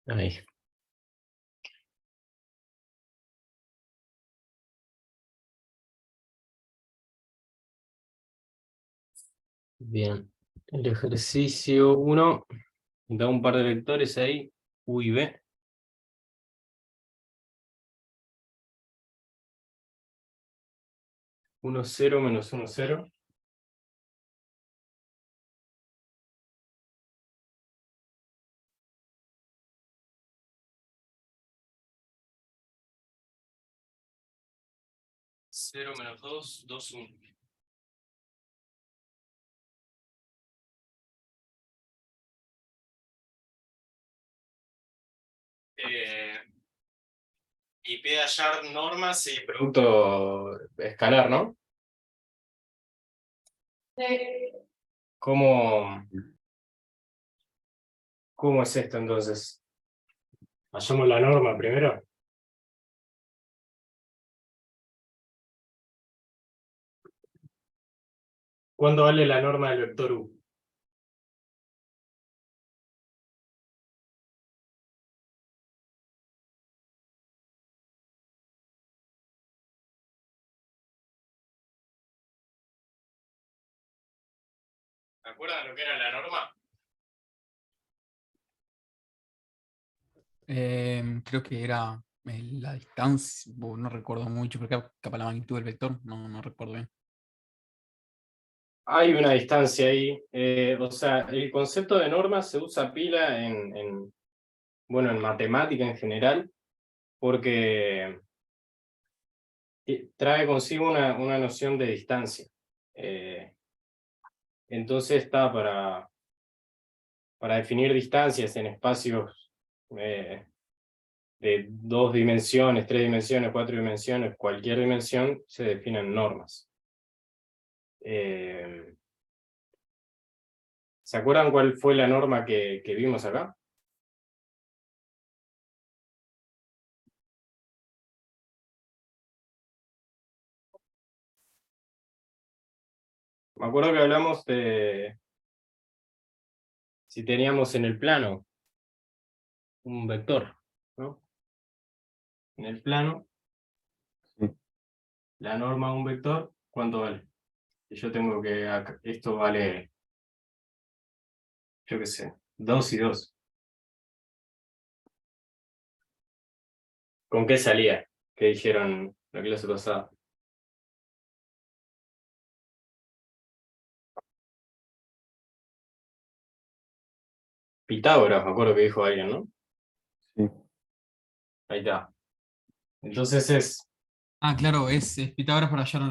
Ahí. Bien. El ejercicio 1 da un par de vectores ahí, U y B. Uno, 0, menos 1, 0. Cero menos 2, 2, 1. Y P de hallar normas y producto escalar, ¿no? ¿Cómo es esto entonces? Hallamos la norma primero. ¿Cuánto vale la norma del vector U? ¿Se acuerdan lo que era la norma? Creo que era la distancia, no recuerdo mucho, pero capaz la magnitud del vector, no recuerdo bien. Hay una distancia ahí. O sea, el concepto de norma se usa pila bueno, en matemática en general, porque trae consigo una noción de distancia. Entonces está para definir distancias en espacios de 2 dimensiones, 3 dimensiones, 4 dimensiones, cualquier dimensión, se definen normas. ¿Se acuerdan cuál fue la norma que vimos acá? Me acuerdo que hablamos de si teníamos en el plano un vector, ¿no? En el plano, Sí. la norma de un vector, ¿cuánto vale? Y yo tengo que, esto vale, yo qué sé, 2 y 2. ¿Con qué salía? ¿Qué dijeron la clase pasada? Pitágoras, me acuerdo que dijo alguien, ¿no? Sí. Ahí está. Entonces es Ah, claro, es Pitágoras para hallar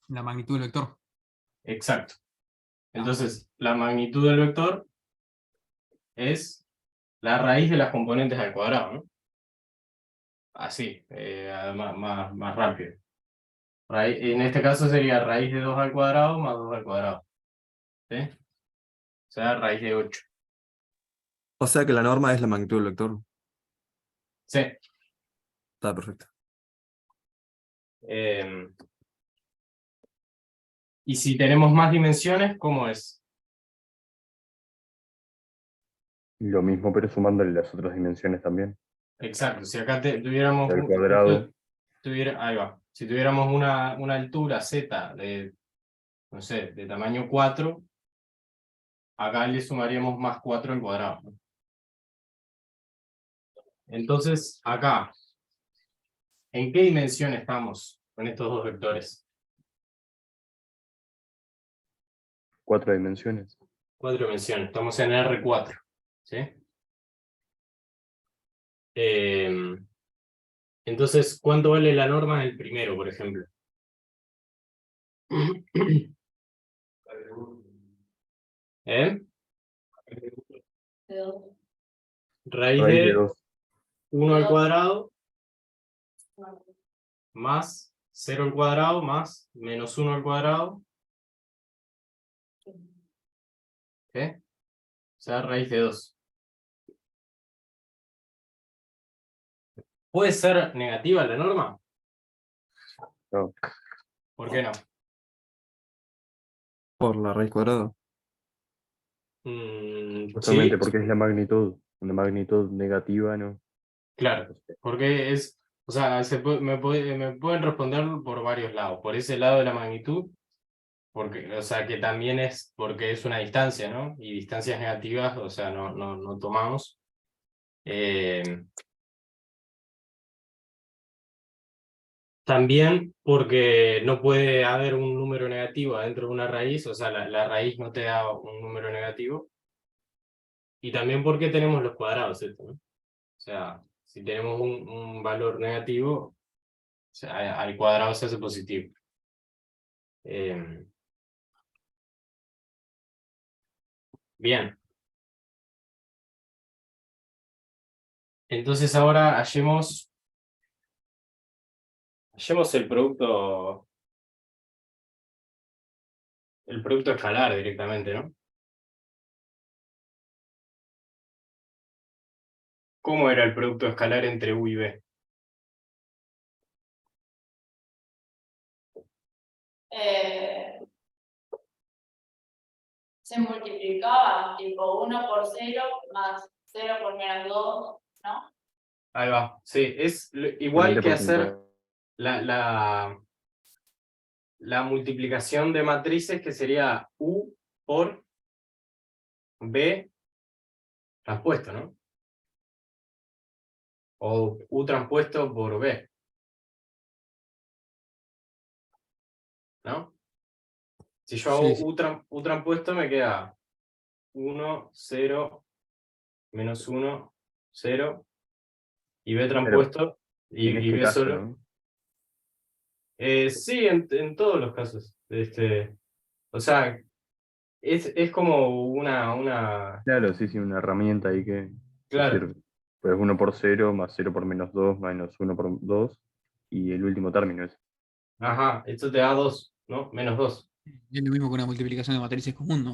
la magnitud del vector. exacto. Ah, Entonces, la magnitud del vector es la raíz de las componentes al cuadrado, ¿no? Así, más rápido. En este caso sería raíz de 2 al cuadrado más 2 al cuadrado. ¿Sí? O sea, raíz de 8. O sea que la norma es la magnitud del vector. Sí. Está perfecto. Y si tenemos más dimensiones, ¿cómo es? Lo mismo, pero sumándole las otras dimensiones también. Exacto, si acá tuviéramos Al cuadrado. ahí va. Si tuviéramos una altura z de, no sé, de tamaño 4, acá le sumaríamos más 4 al cuadrado, ¿no? Entonces, acá, ¿en qué dimensión estamos con estos dos vectores? 4 dimensiones. 4 dimensiones, estamos en R4, ¿sí? Eh, entonces, ¿cuánto vale la norma del primero, por ejemplo? ¿Eh? Raíz Raíz de de 2. 1 al cuadrado más 0 al cuadrado más menos 1 al cuadrado. ¿Qué? O sea, raíz de 2. ¿Puede ser negativa la norma? No, ¿Por qué no? por la raíz cuadrada. Sí, Justamente porque es la magnitud. una magnitud negativa, ¿no? Claro, porque es, o sea, me pueden responder por varios lados. Por ese lado de la magnitud, porque, o sea, que también es porque es una distancia, ¿no? Y distancias negativas, o sea, no tomamos. También porque no puede haber un número negativo dentro de una raíz, o sea, la raíz no te da un número negativo. Y también porque tenemos los cuadrados, ¿cierto? ¿No? O sea, si tenemos un valor negativo, o sea, al cuadrado se hace positivo. Bien. Entonces ahora hallemos el producto escalar directamente, ¿no? ¿Cómo era el producto escalar entre U y B? Se multiplicaba, tipo 1 por 0 más 0 por menos 2, ¿no? Ahí va. Sí, es Con igual que 20%. hacer la multiplicación de matrices, que sería U por B transpuesto, ¿no? O U transpuesto por B, ¿no? Si yo hago Sí, sí. U transpuesto, me queda 1, 0, menos 1, 0, y B Pero transpuesto, en y este B caso, solo. ¿no? Sí, en todos los casos. O sea, es como Claro, sí, sí, una herramienta ahí que claro, sirve. Pues 1 por 0 más 0 por menos 2 menos 1 por 2 y el último término es. ajá, esto te da 2, ¿no? Menos 2, Es lo mismo que una multiplicación de matrices común, ¿no?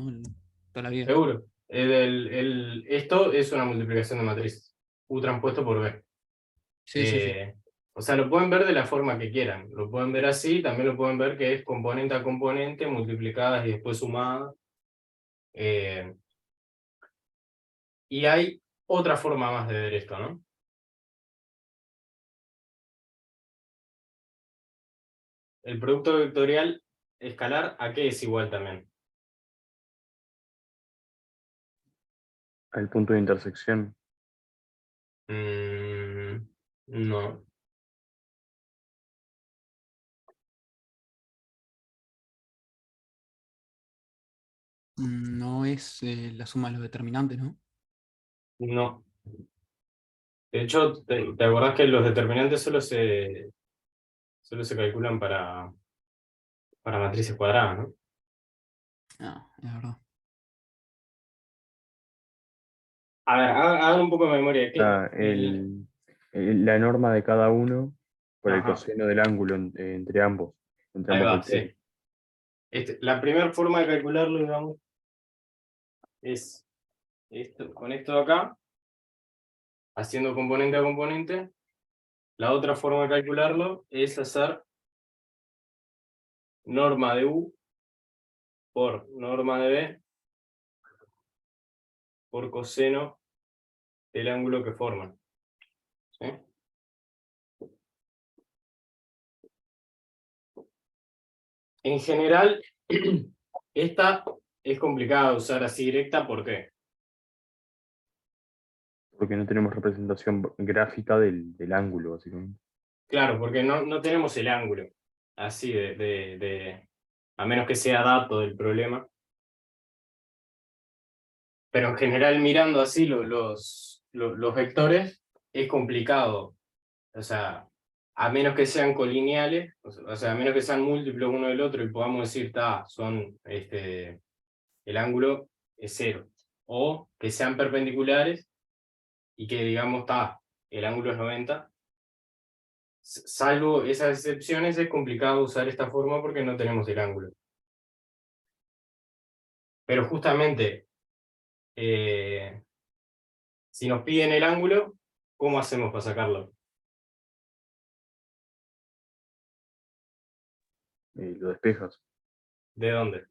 Toda la vida. seguro. Esto es una multiplicación de matrices. U transpuesto por B. Sí, sí, sí. O sea, lo pueden ver de la forma que quieran. Lo pueden ver así, también lo pueden ver que es componente a componente, multiplicadas y después sumadas. Eh, y hay otra forma más de ver esto, ¿no? El producto vectorial escalar, ¿a qué es igual también? Al punto de intersección. No. No es la suma de los determinantes, ¿no? No. De hecho, te acordás que los determinantes solo se calculan para matrices cuadradas, ¿no? No, es verdad. A ver, hagan un poco de memoria. Ah, la norma de cada uno por el Ajá, coseno del ángulo entre ahí ambos va, vectores. sí. La primera forma de calcularlo, digamos, es esto, con esto de acá, haciendo componente a componente. La otra forma de calcularlo es hacer norma de U por norma de B por coseno del ángulo que forman. ¿Sí? En general, esta es complicada de usar así directa, ¿por qué? Porque no tenemos representación gráfica del ángulo, básicamente. Claro, porque no tenemos el ángulo, así a menos que sea dato del problema. Pero en general, mirando así los vectores, es complicado. O sea, a menos que sean colineales, o sea, a menos que sean múltiplos uno del otro y podamos decir, el ángulo es 0. O que sean perpendiculares y que digamos, el ángulo es 90. Salvo esas excepciones, es complicado usar esta forma porque no tenemos el ángulo. Pero justamente, si nos piden el ángulo, ¿cómo hacemos para sacarlo? Lo despejas. ¿De dónde?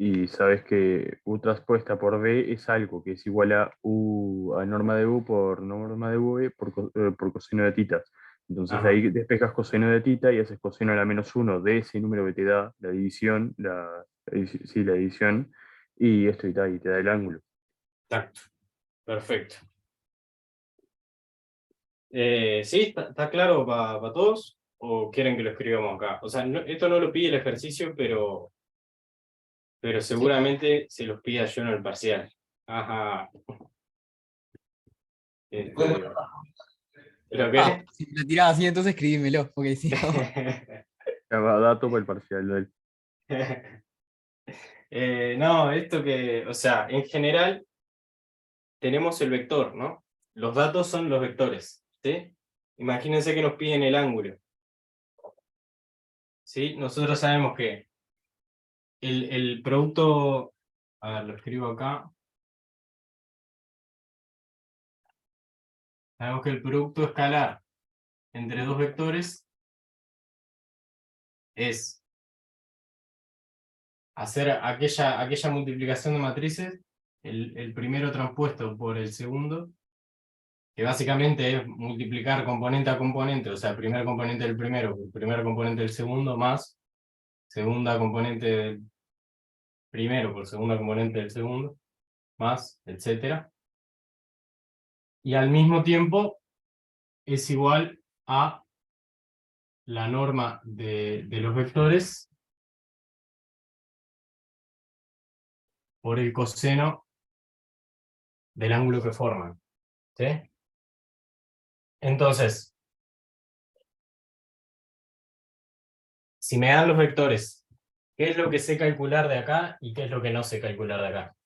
y sabes que U transpuesta por B es algo que es igual a U a norma de U por norma de V por coseno de tita. Entonces Ajá, ahí despejas coseno de tita y haces coseno a la menos uno de ese número que te da la división, sí, la división, y esto y te da el ángulo. exacto. Perfecto. ¿Sí? ¿Está claro para todos? ¿O quieren que lo escribamos acá? O sea, esto no lo pide el ejercicio, pero Sí. seguramente se los pida yo en el parcial. Ajá. Este, ¿Lo qué? Si me la tiraba así, entonces escribímelo, porque si no. Dato para el parcial de él. No, esto que, o sea, en general tenemos el vector, ¿no? Los datos son los vectores, ¿sí? Imagínense que nos piden el ángulo, ¿sí? Nosotros sabemos que el producto, a ver, lo escribo acá, sabemos que el producto escalar entre dos vectores es hacer aquella multiplicación de matrices, el primero transpuesto por el segundo, que básicamente es multiplicar componente a componente, o sea, primer componente del primero por primer componente del segundo, más segunda componente del primero por segunda componente del segundo, más, etcétera. Y al mismo tiempo es igual a la norma de los vectores por el coseno del ángulo que forman, ¿sí? Entonces, si me dan los vectores, ¿qué es lo que sé calcular de acá y qué es lo que no sé calcular de acá?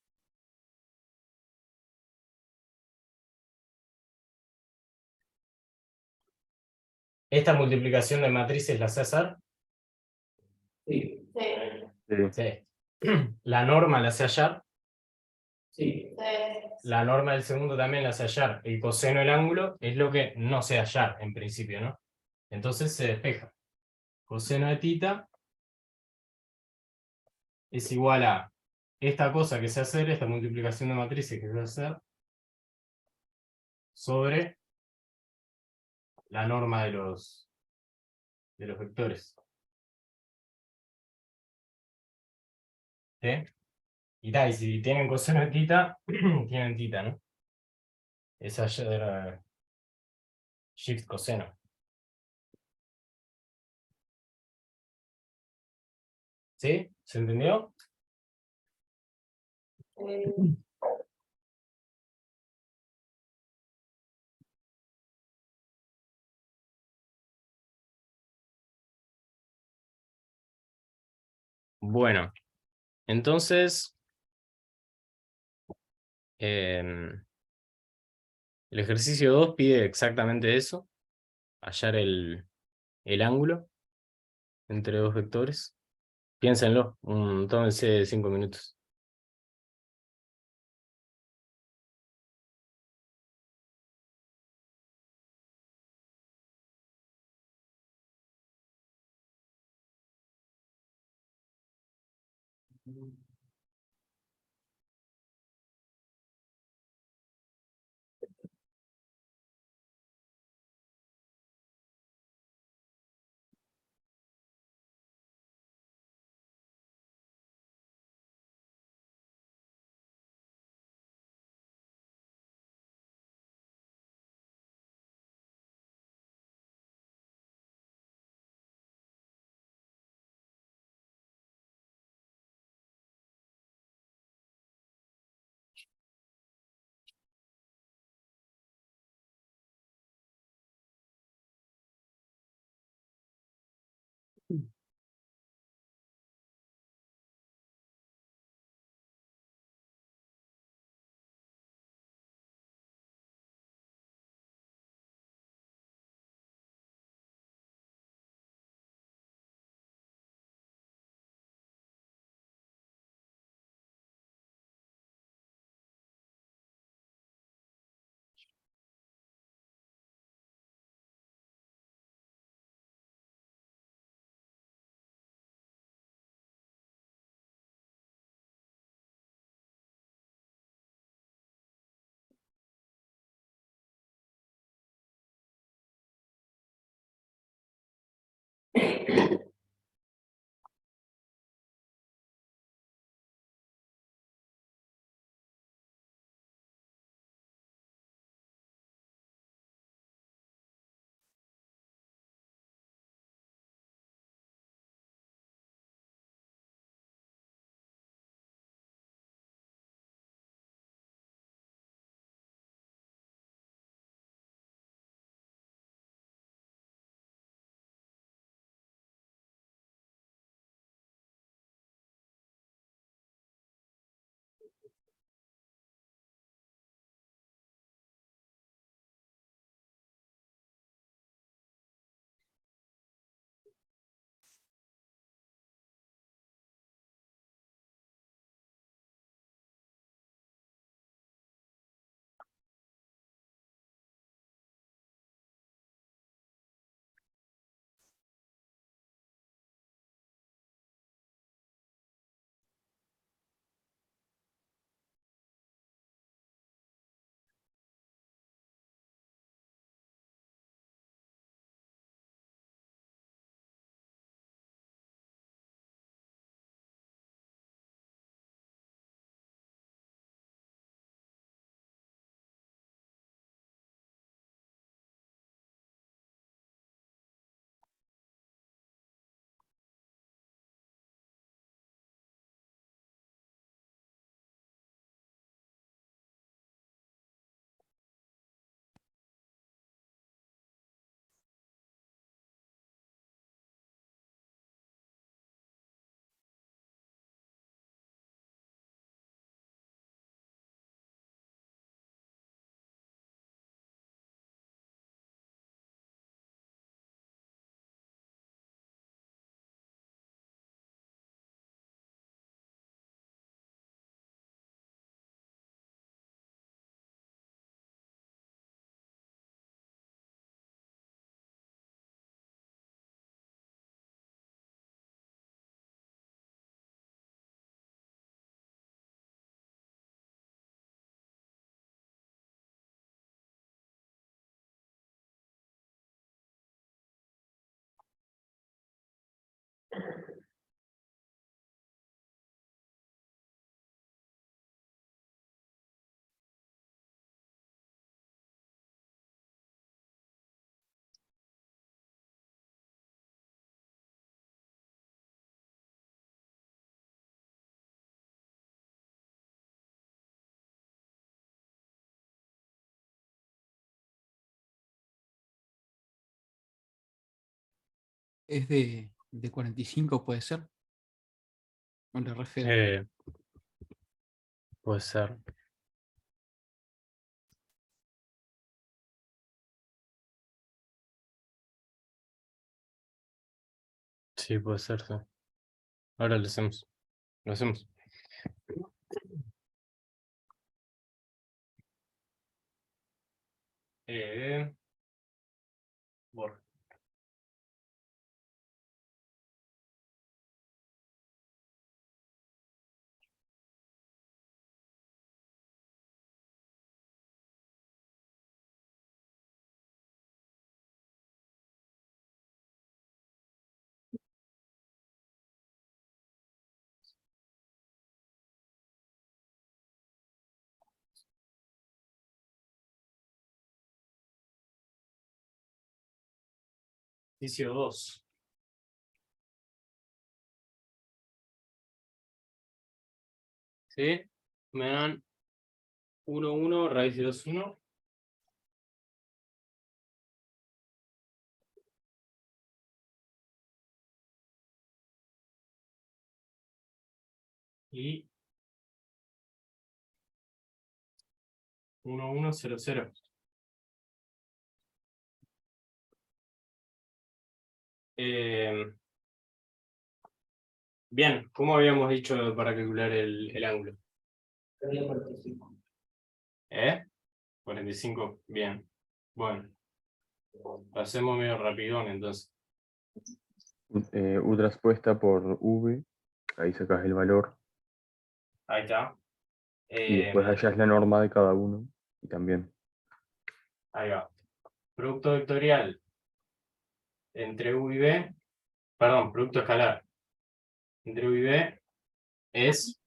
¿Esta multiplicación de matrices la sé hacer? Sí. Sí. Sí. ¿La norma la sé hallar? Sí. La norma del segundo también la sé hallar. El coseno del ángulo es lo que no sé hallar en principio, ¿no? Entonces se despeja. Coseno de tita es igual a esta cosa que sé hacer, esta multiplicación de matrices que sé hacer, sobre la norma de los vectores. ¿Sí? Y tal, y si tienen coseno de tita, tienen tita, ¿no? Es hallar shift coseno. ¿Sí? ¿Se entendió? Bueno, entonces el ejercicio 2 pide exactamente eso, hallar el ángulo entre dos vectores. Piénsenlo, tómense 5 minutos. Es de 45, puede ser. ¿O le refiero? Puede ser. Sí, puede ser, sí. Ahora lo hacemos. Lo hacemos. Borra. Ejercicio 2. ¿Sí? Me dan 1, 1, raíz de 2, 1. Y 1, 1, 0, 0. Bien, ¿cómo habíamos dicho para calcular el ángulo? 45, bien. Bueno, lo hacemos medio rapidón entonces. U traspuesta por V, ahí sacas el valor. Ahí está. Y después hallas la norma de cada uno. Y también. Ahí va. Producto vectorial entre U y B, perdón, producto escalar entre U y B es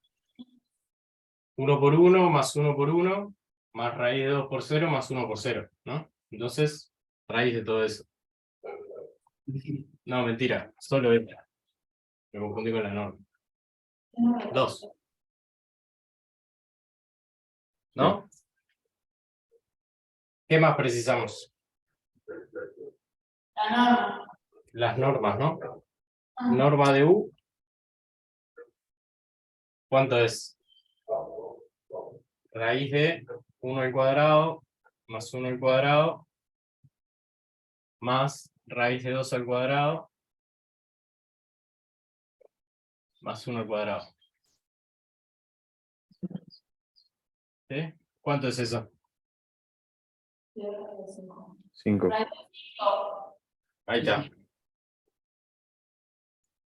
1 por 1 más 1 por 1 más raíz de 2 por 0 más 1 por 0, ¿no? Entonces, raíz de todo eso. No, mentira, solo esta. Me confundí con la norma. 2. ¿No? ¿Qué más precisamos? La norma. Las normas, ¿no? Norma de U. ¿Cuánto es? raíz de 1 al cuadrado más 1 al cuadrado más raíz de 2 al cuadrado más 1 al cuadrado. ¿Sí? ¿Cuánto es eso? 5. Ahí está.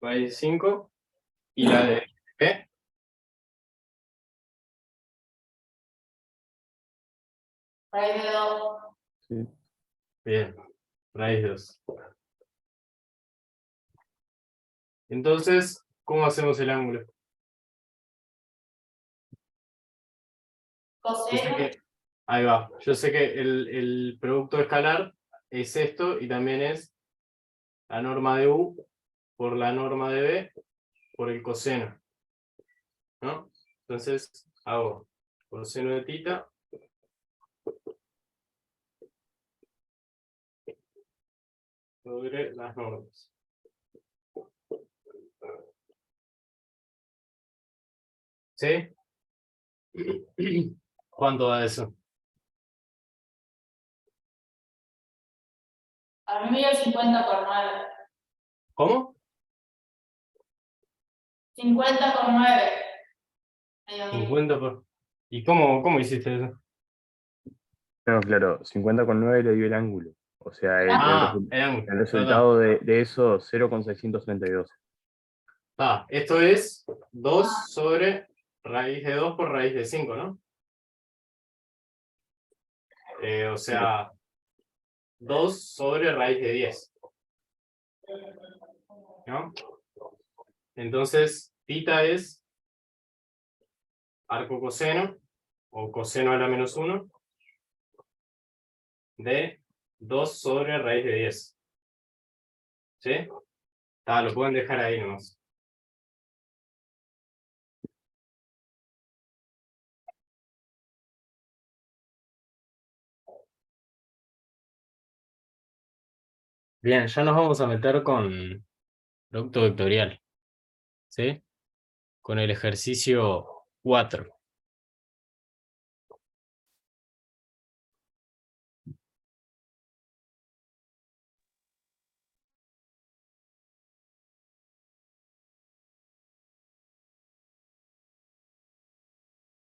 Raíz de 5. Y la de ¿qué? Raíz de 2. Sí. Bien. Raíz de 2. Entonces, ¿cómo hacemos el ángulo? Yo sé Coseno. que, ahí va. Yo sé que el producto escalar es esto y también es la norma de U por la norma de B por el coseno, ¿no? Entonces hago coseno de tita sobre las normas. ¿Sí? ¿Cuánto da eso? A mí me dio 50,9. ¿Cómo? 50,9. 50 por... ¿Y cómo hiciste eso? No, claro, 50,9 le dio el ángulo. O sea, Ah, el ángulo. el resultado de eso, 0,632. Esto es 2 sobre raíz de 2 por raíz de 5, ¿no? O sea, 2 sobre raíz de 10. ¿No? Entonces, tita es arco coseno, o coseno a la menos 1, de 2 sobre raíz de 10. ¿Sí? Lo pueden dejar ahí nomás. Bien, ya nos vamos a meter con producto vectorial. ¿Sí? Con el ejercicio 4.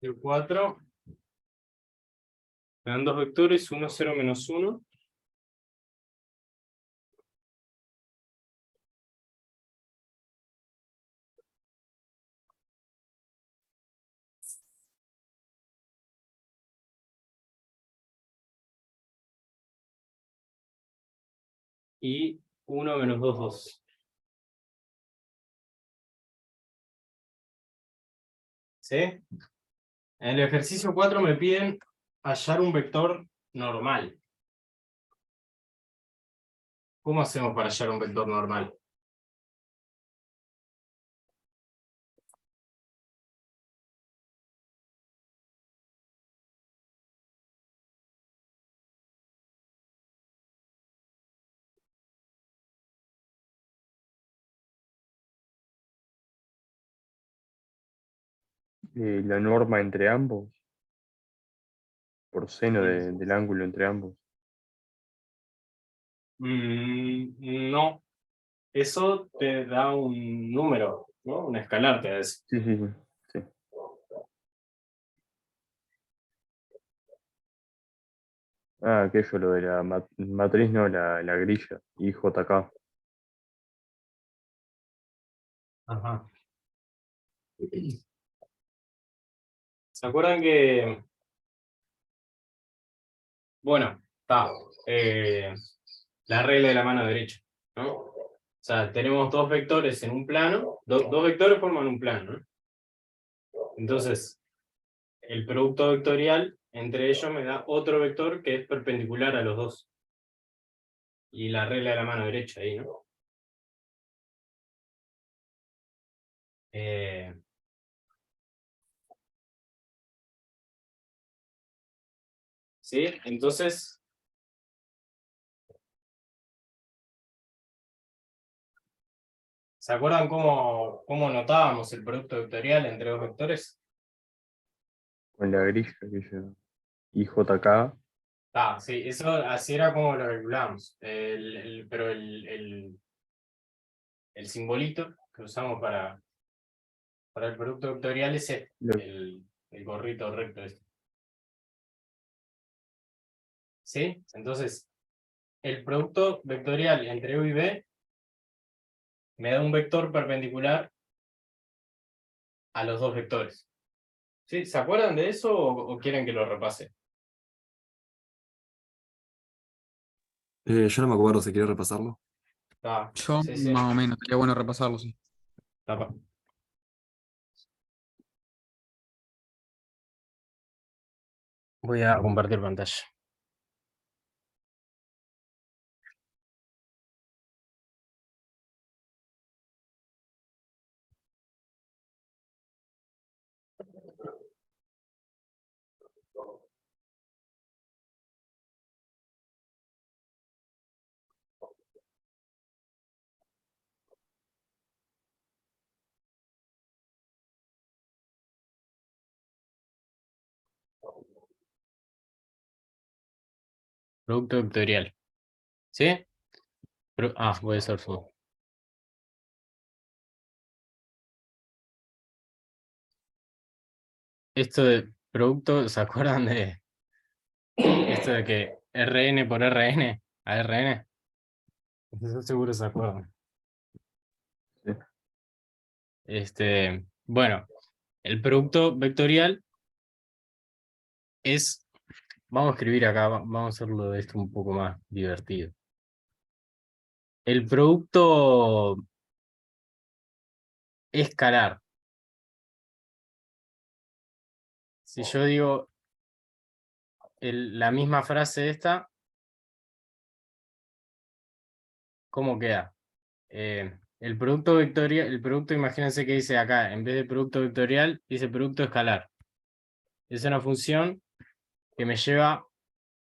El 4, me dan dos vectores, 1, 0, menos 1. Y 1 menos 2, 2. ¿Sí? En el ejercicio 4 me piden hallar un vector normal. ¿Cómo hacemos para hallar un vector normal? La norma entre ambos, por seno del ángulo entre ambos. No, eso te da un número, ¿no? Un escalar te da eso. Sí, sí, sí. Sí. Aquello, lo de la matriz, no, la grilla, IJK. Ajá. ¿Se acuerdan que, bueno, la regla de la mano derecha, ¿no? O sea, tenemos dos vectores en un plano, dos vectores forman un plano, ¿no? Entonces, el producto vectorial entre ellos me da otro vector que es perpendicular a los dos. Y la regla de la mano derecha ahí, ¿no? ¿Sí? Entonces, ¿se acuerdan cómo notábamos el producto vectorial entre dos vectores? Con la grilla que yo. Y JK. Ah, sí, eso así era como lo calculamos. Pero el simbolito que usamos para el producto vectorial es este, Lo- el gorrito recto este. ¿Sí? Entonces, el producto vectorial entre U y B me da un vector perpendicular a los dos vectores. ¿Sí? ¿Se acuerdan de eso o quieren que lo repase? Yo no me acuerdo si quiero repasarlo. Ah, Yo sí, sí. más o menos, estaría bueno repasarlo, sí. Tapa. Voy a compartir pantalla. Producto vectorial. ¿Sí? Voy a hacer zoom. Esto de producto, ¿se acuerdan de esto de que Rn por Rn a Rn? Eso seguro se acuerdan. Sí. Bueno, el producto vectorial es, vamos a escribir acá, vamos a hacerlo de esto un poco más divertido. El producto escalar. Si yo digo la misma frase esta, ¿cómo queda? El producto vectorial, el producto, imagínense que dice acá, en vez de producto vectorial, dice producto escalar. Es una función que me lleva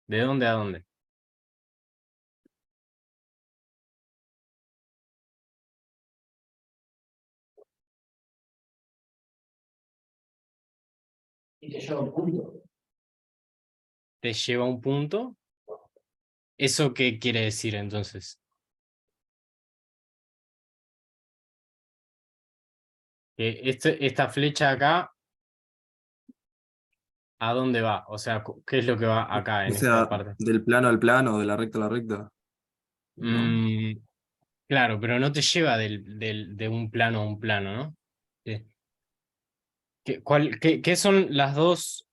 de dónde a dónde. Y te lleva un punto. Te lleva a un punto. ¿Eso qué quiere decir entonces? Que esta flecha acá, ¿a dónde va? O sea, ¿qué es lo que va acá O en esta sea, parte? del plano al plano, de la recta a la recta. ¿No? Mm, claro, pero no te lleva de un plano a un plano, ¿no? Sí. ¿Qué son las dos?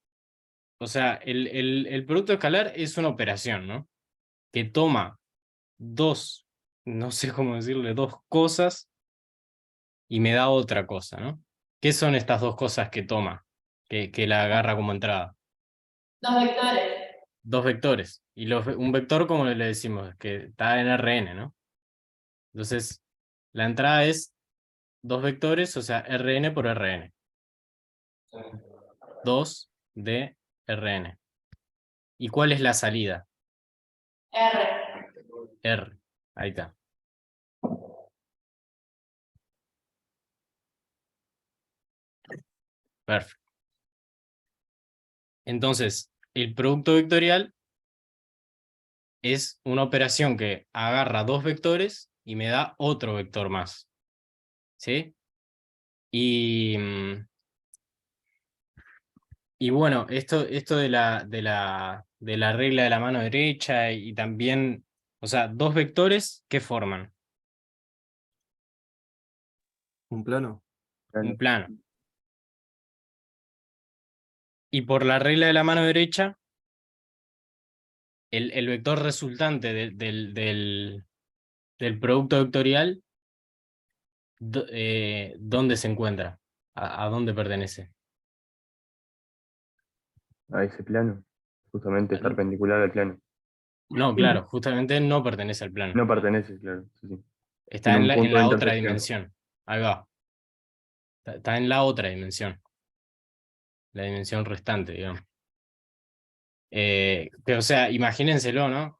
O sea, el producto escalar es una operación, ¿no? Que toma dos, no sé cómo decirle, dos cosas y me da otra cosa, ¿no? ¿Qué son estas dos cosas que toma, que la agarra como entrada? Dos vectores. Dos vectores. Y un vector, como le decimos, que está en Rn, ¿no? Entonces, la entrada es dos vectores, o sea, Rn por Rn. 2 de Rn. ¿Y cuál es la salida? R. R. Ahí está. Perfecto. Entonces, el producto vectorial es una operación que agarra dos vectores y me da otro vector más. ¿Sí? Y bueno, esto de la regla de la mano derecha y también, o sea, dos vectores, ¿qué forman? Un plano. Un plano. Y por la regla de la mano derecha, el vector resultante del producto vectorial, ¿dónde se encuentra? ¿A dónde pertenece? A ese plano. Justamente es perpendicular al plano. No, claro, justamente no pertenece al plano. No pertenece, claro. Sí, sí. Está Tiene en un la, en punto de la otra intersección. dimensión. Ahí va. Está en la otra dimensión. La dimensión restante, digamos. Pero, o sea, imagínenselo, ¿no?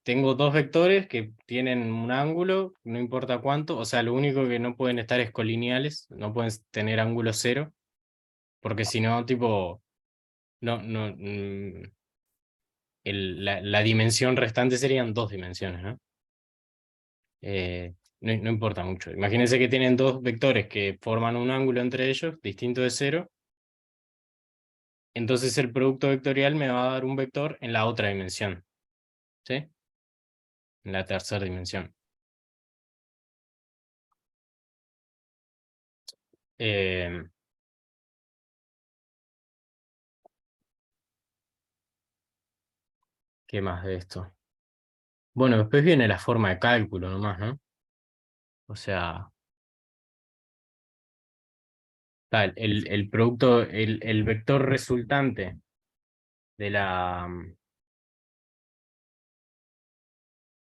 Tengo dos vectores que tienen un ángulo, no importa cuánto, o sea, lo único que no pueden estar es colineales, no pueden tener ángulo cero, porque si no, tipo, la dimensión restante serían 2 dimensiones, ¿no? No importa mucho. Imagínense que tienen 2 vectores que forman un ángulo entre ellos, distinto de 0. Entonces el producto vectorial me va a dar un vector en la otra dimensión. ¿Sí? En la tercera dimensión. Eh, ¿Qué más de esto? Bueno, después viene la forma de cálculo nomás, ¿no? O sea, el producto, el vector resultante de la...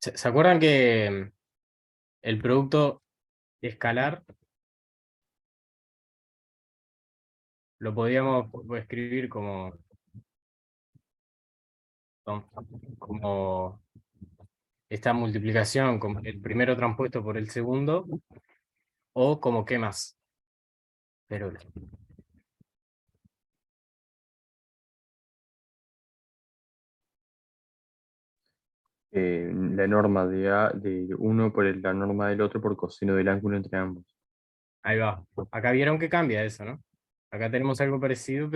¿Se acuerdan que el producto escalar lo podíamos escribir como esta multiplicación, como el primero transpuesto por el segundo, o como qué más? Pero La norma de A de uno por la norma del otro por coseno del ángulo entre ambos. ahí va. Acá vieron que cambia eso, ¿no? Acá tenemos algo parecido,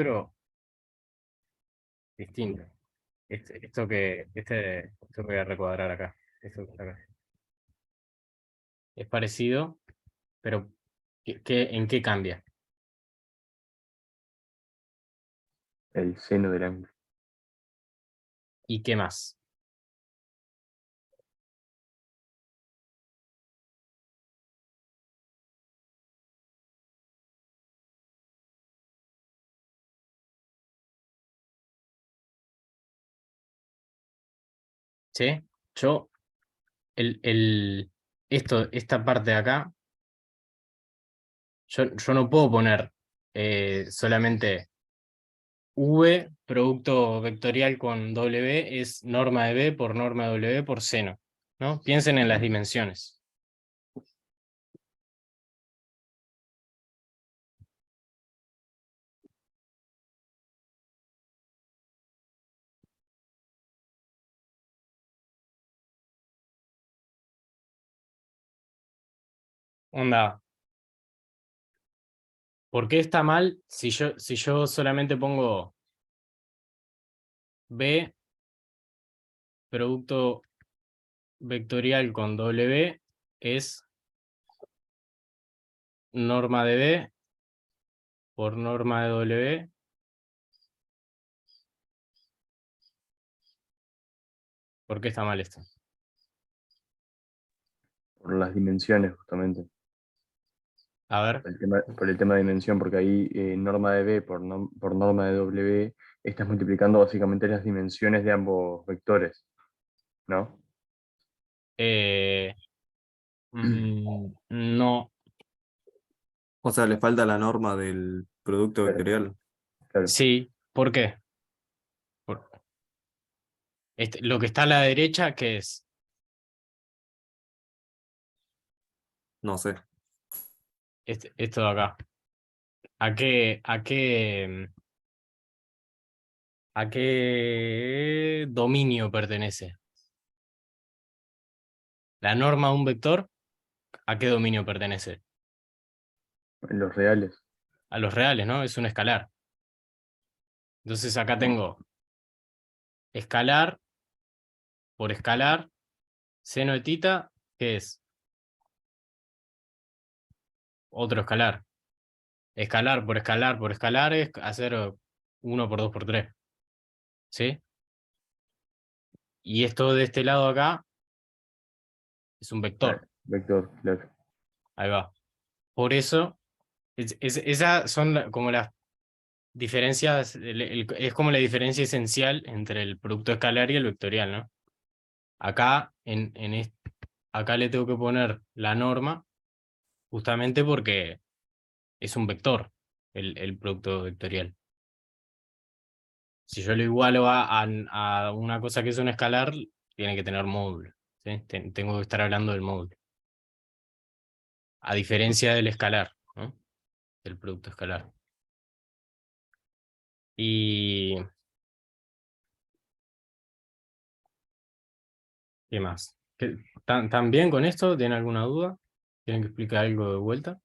distinto. Esto que voy a recuadrar acá. Esto que está acá. Es parecido, pero ¿en qué cambia? El seno del ángulo. ¿Y qué más? ¿Sí? Yo, esta parte de acá, yo no puedo poner solamente V, producto vectorial con W, es norma de B por norma de W por seno, ¿no? Piensen en las dimensiones. Onda, ¿por qué está mal si yo solamente pongo B, producto vectorial con W, es norma de B por norma de W? ¿Por qué está mal esto? Por las dimensiones, justamente. A ver, Por el tema de dimensión, porque ahí norma de B por norma de W, estás multiplicando básicamente las dimensiones de ambos vectores, ¿no? no. O sea, le falta la norma del producto Claro, vectorial. claro. Sí, ¿por qué? Lo que está a la derecha, ¿qué es? No sé. Esto de acá. ¿A qué dominio pertenece? La norma de un vector, ¿a qué dominio pertenece? Los reales. A los reales, ¿no? Es un escalar. Entonces acá tengo escalar por escalar, seno de tita, ¿qué es? Otro escalar. Escalar por escalar por escalar es hacer 1 por 2 por 3. ¿Sí? Y esto de este lado acá es un vector. Vector, claro. Ahí va. Por eso, esas son como las diferencias, es como la diferencia esencial entre el producto escalar y el vectorial, ¿no? Acá, acá le tengo que poner la norma, justamente porque es un vector el producto vectorial. Si yo lo igualo a una cosa que es un escalar, tiene que tener módulo, ¿sí? Tengo que estar hablando del módulo. A diferencia del escalar, ¿no? Del producto escalar. Y... ¿qué más? ¿Tan bien con esto? ¿Tienen alguna duda? ¿Tienen que explicar algo de vuelta?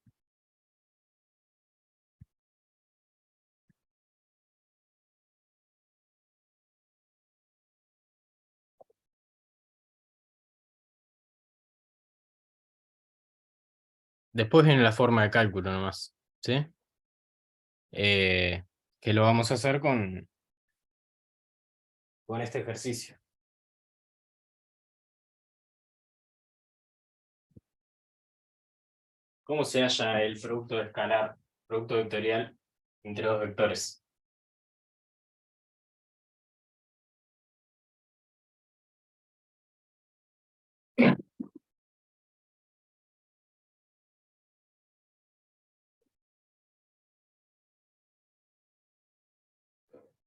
Después viene la forma de cálculo nomás, ¿sí? Que lo vamos a hacer con este ejercicio. ¿Cómo se halla el producto escalar, producto vectorial entre dos vectores?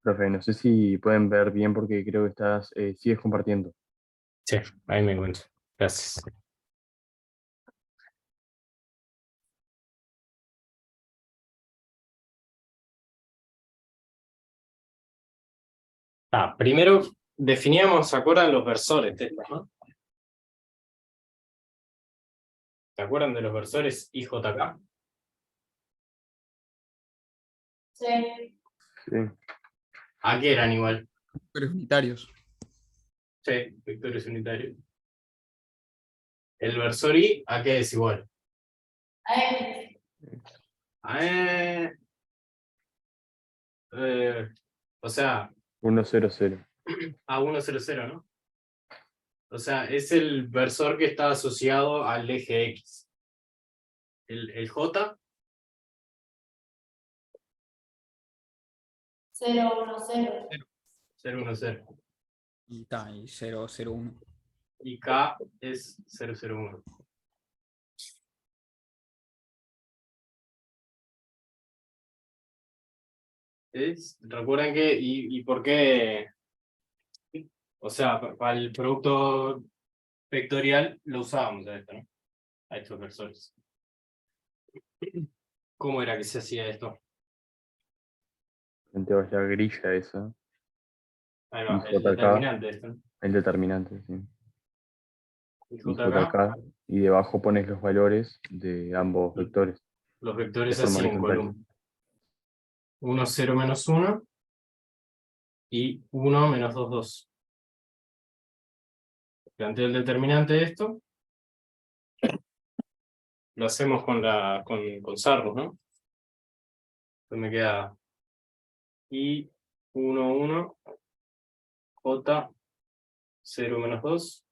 Profe, no sé si pueden ver bien porque creo que sigues compartiendo. Sí, ahí me encuentro. Gracias. Primero definíamos, ¿se acuerdan los versores de estos, no? ¿Se acuerdan de los versores IJK? Sí. Sí. ¿A qué eran igual? Vectores unitarios. Sí, vectores unitarios. ¿El versor I a qué es igual? Ahí. O sea, 1, 0, 0. a 1, 0, 0, ¿no? O sea, es el versor que está asociado al eje X. El J, 0, 1, 0. 0, 1, 0. Y 0, 0, 1. Y K es 0, 0, 1. Recuerden que, y por qué, o sea, para el producto vectorial lo usábamos a esto, ¿no? A estos versores. ¿Cómo era que se hacía esto? Frente a la grilla esa. Ahí Y va, el JK, determinante de esto, ¿no? el determinante, sí. Y Y JK, JK, y debajo pones los valores de ambos vectores los de vectores forma así en horizontal. columna. 1, 0, menos 1 y 1, menos 2, 2. Planteo el determinante de esto. Lo hacemos con Sarrus, ¿no? Entonces me queda I, 1, 1, J, 0, menos 2.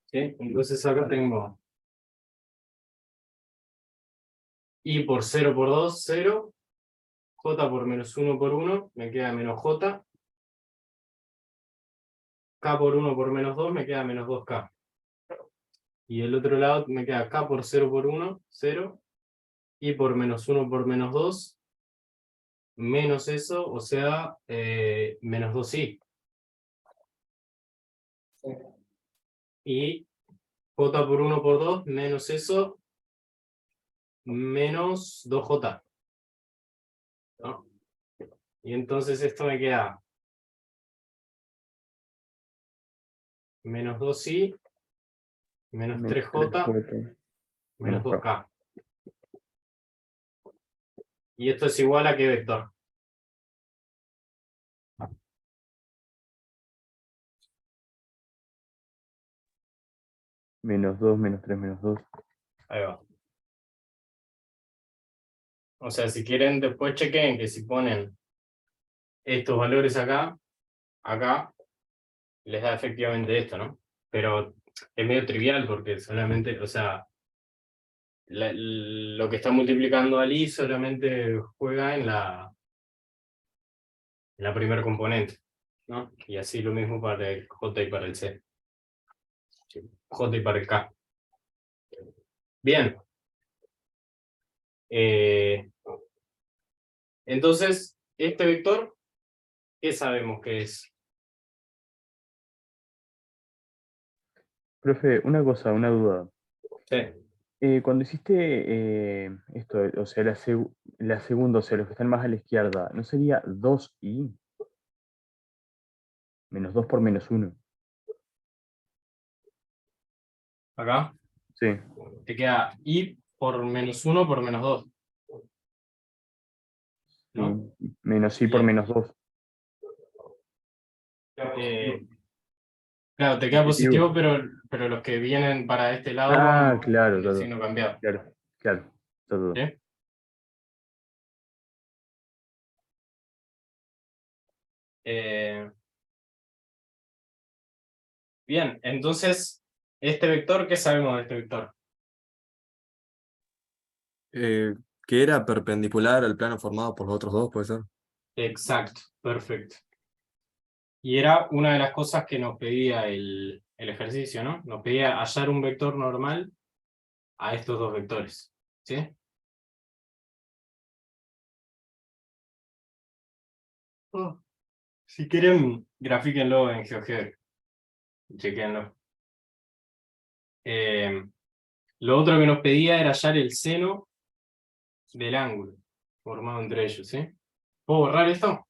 ¿Sí? Entonces acá tengo I por 0 por 2, 0. J por menos 1 por 1, me queda menos J. K por 1 por menos 2, me queda menos 2K. Y el otro lado me queda K por 0 por 1, 0. I por menos 1 por menos 2, menos eso, o sea, menos 2i. Y J por 1 por 2, menos eso, menos 2J. ¿No? Y entonces esto me queda menos 2i, menos 3J, menos menos K. 2K. Y esto es igual a qué vector. Menos 2, menos 3, menos 2. Ahí va. O sea, si quieren, después chequen que si ponen estos valores acá, les da efectivamente esto, ¿no? Pero es medio trivial porque solamente, o sea, lo que está multiplicando al i solamente juega en la primer componente, ¿no? Y así lo mismo para el j y para el c. J y para el k. Bien. Entonces, este vector, ¿qué sabemos que es? Profe, una cosa, una duda. Sí. Cuando hiciste esto, o sea, la segunda, o sea, los que están más a la izquierda, ¿no sería 2i? Menos 2 por menos 1. Acá Sí. te queda I por -1 por -2. ¿No? Menos i por Bien. menos 2. Claro, te queda positivo, pero los que vienen para este lado Ah, van claro, con el claro, signo cambiado. claro, claro. Todo. ¿Sí? Eh, bien, entonces, este vector, ¿qué sabemos de este vector? Que era perpendicular al plano formado por los otros dos, ¿puede ser? Exacto, perfecto. Y era una de las cosas que nos pedía el ejercicio, ¿no? Nos pedía hallar un vector normal a estos dos vectores. ¿Sí? Oh, si quieren, grafíquenlo en GeoGebra. Chequenlo. Lo otro que nos pedía era hallar el seno del ángulo formado entre ellos, ¿sí? ¿Puedo borrar esto?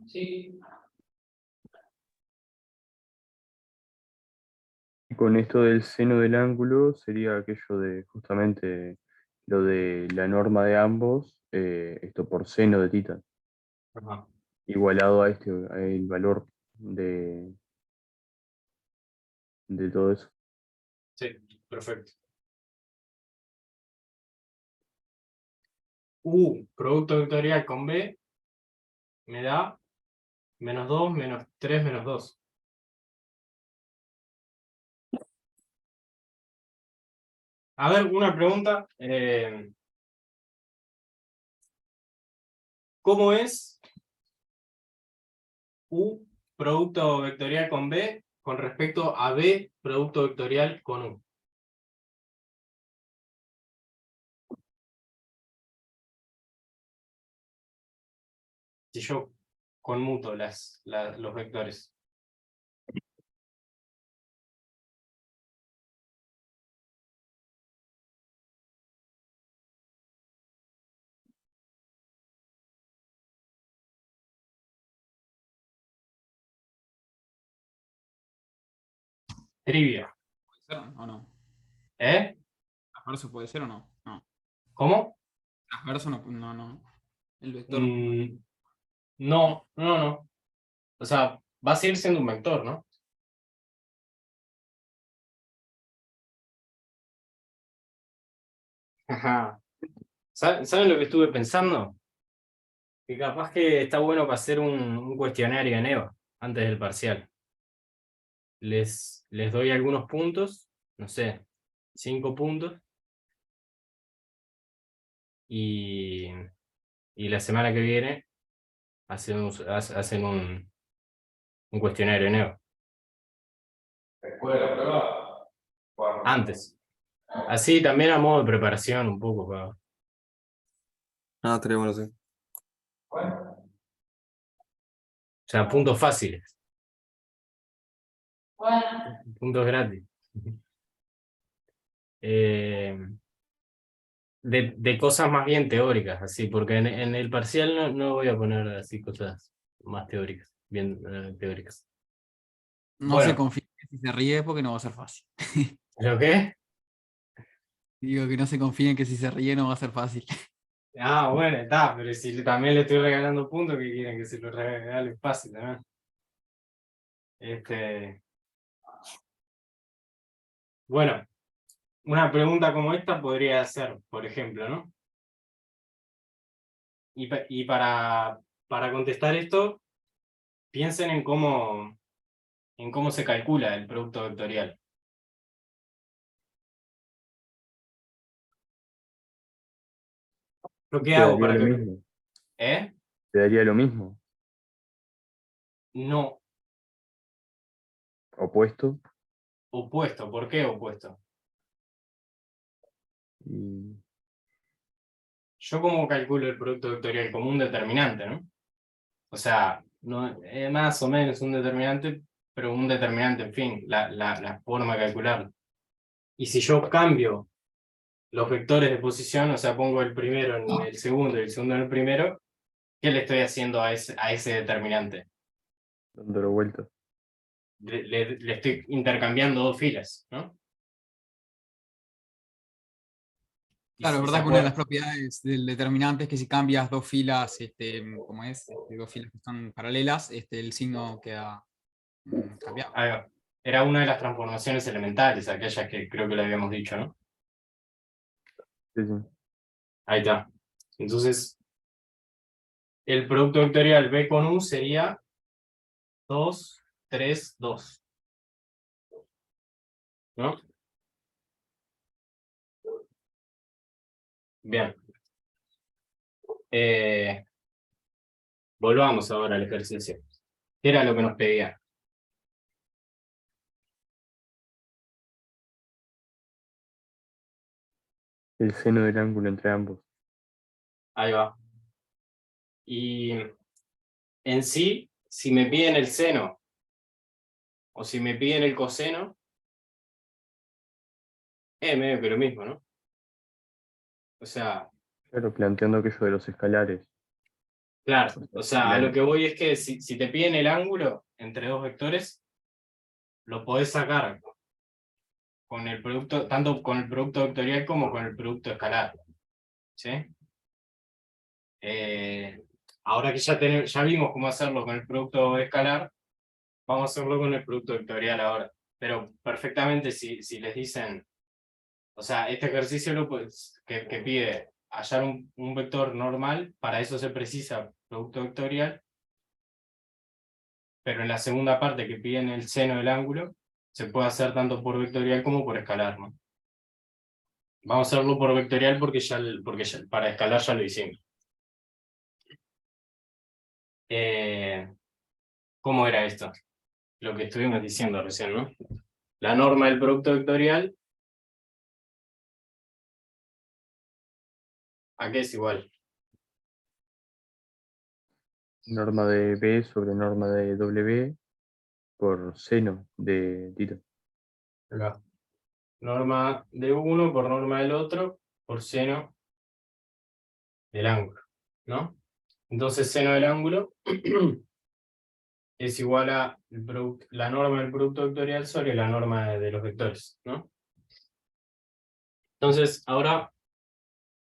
Sí. Y con esto del seno del ángulo sería aquello de justamente lo de la norma de ambos, esto por seno de tita, Ajá. igualado a el valor de todo eso. Sí, perfecto. U, producto vectorial con B, me da -2, -3, -2. A ver, una pregunta. ¿Cómo es U, producto vectorial con B, con respecto a B, producto vectorial con U? Si yo conmuto los vectores. Trivia. ¿Puede ser o no? ¿Eh? ¿Transverso puede ser o no? No. ¿Cómo? Transverso no, no, no. El vector no. Mm, no, no, no. O sea, va a seguir siendo un vector, ¿no? Ajá. ¿Saben lo que estuve pensando? Que capaz que está bueno para hacer un cuestionario en EVA antes del parcial. Les doy algunos puntos, no sé, 5 puntos, y la semana que viene hacen un cuestionario en EVA. Después de la prueba, Antes. Así también a modo de preparación un poco. O Ah, estaría bueno, sí. sea, puntos fáciles, Bueno, puntos gratis. Eh, de cosas más bien teóricas, así, porque en el parcial no voy a poner así cosas más teóricas, bien teóricas. No se Bueno, confíe que si se ríe porque no va a ser fácil. ¿lo qué? Digo que no se confíen que si se ríe no va a ser fácil. Ah, bueno, está, pero si también le estoy regalando puntos, ¿qué quieren? Que se los regale fácil también. Bueno, una pregunta como esta podría ser, por ejemplo, ¿no? Y para contestar esto, piensen en cómo se calcula el producto vectorial. ¿Lo que Te hago daría para lo que... mismo. ¿Eh? Te daría lo mismo. No, Opuesto. opuesto. ¿Por qué opuesto? Y Yo como calculo el producto vectorial como un determinante, ¿no? O sea, no, es más o menos un determinante, pero un determinante, en fin, la forma de calcularlo. Y si yo cambio los vectores de posición, o sea, pongo el primero en el segundo y el segundo en el primero, ¿qué le estoy haciendo a ese determinante? Dándolo vuelta. Le estoy intercambiando dos filas, ¿no? Y Claro, es si se verdad que una de las acuerda- propiedades del determinante es que si cambias dos filas, ¿cómo es? Dos filas que están paralelas, el signo queda cambiado. Ahí va. Era una de las transformaciones elementales, aquellas que creo que le habíamos dicho, ¿no? Sí, sí. Ahí está. Entonces, el producto vectorial B con U sería 2, 3, 2. ¿No? Bien. Volvamos ahora al ejercicio. ¿Qué era lo que nos pedía? El seno del ángulo entre ambos. Ahí va. Y en sí, si me piden el seno o si me piden el coseno, es medio que lo mismo, ¿no? O sea, Claro, planteando aquello de los escalares. claro, o sea, a lo La- que voy es que si te piden el ángulo entre dos vectores, lo podés sacar con el producto, tanto con el producto vectorial como con el producto escalar. ¿Sí? Ahora que ya vimos cómo hacerlo con el producto escalar, vamos a hacerlo con el producto vectorial ahora. Pero perfectamente si les dicen, o sea, este ejercicio que pide hallar un vector normal, para eso se precisa producto vectorial, pero en la segunda parte que piden el seno del ángulo, se puede hacer tanto por vectorial como por escalar, ¿no? Vamos a hacerlo por vectorial porque para escalar ya lo hicimos. ¿Cómo era esto? Lo que estuvimos diciendo recién, ¿no? La norma del producto vectorial, ¿a qué es igual? Norma de B sobre norma de W por seno de Tito. Acá. Norma de uno por norma del otro por seno del ángulo, ¿no? Entonces seno del ángulo es igual a la norma del producto vectorial sobre la norma de los vectores, ¿no? Entonces, ahora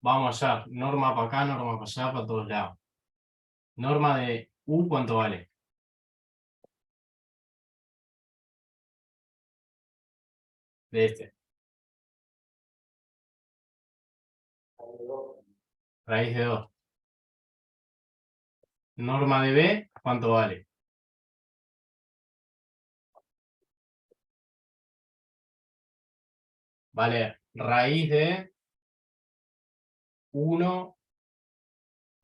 vamos allá, norma para acá, norma para allá, para todos lados. Norma de U, ¿cuánto vale? De este. Raíz de 2. Norma de B, ¿cuánto vale? Vale raíz de 1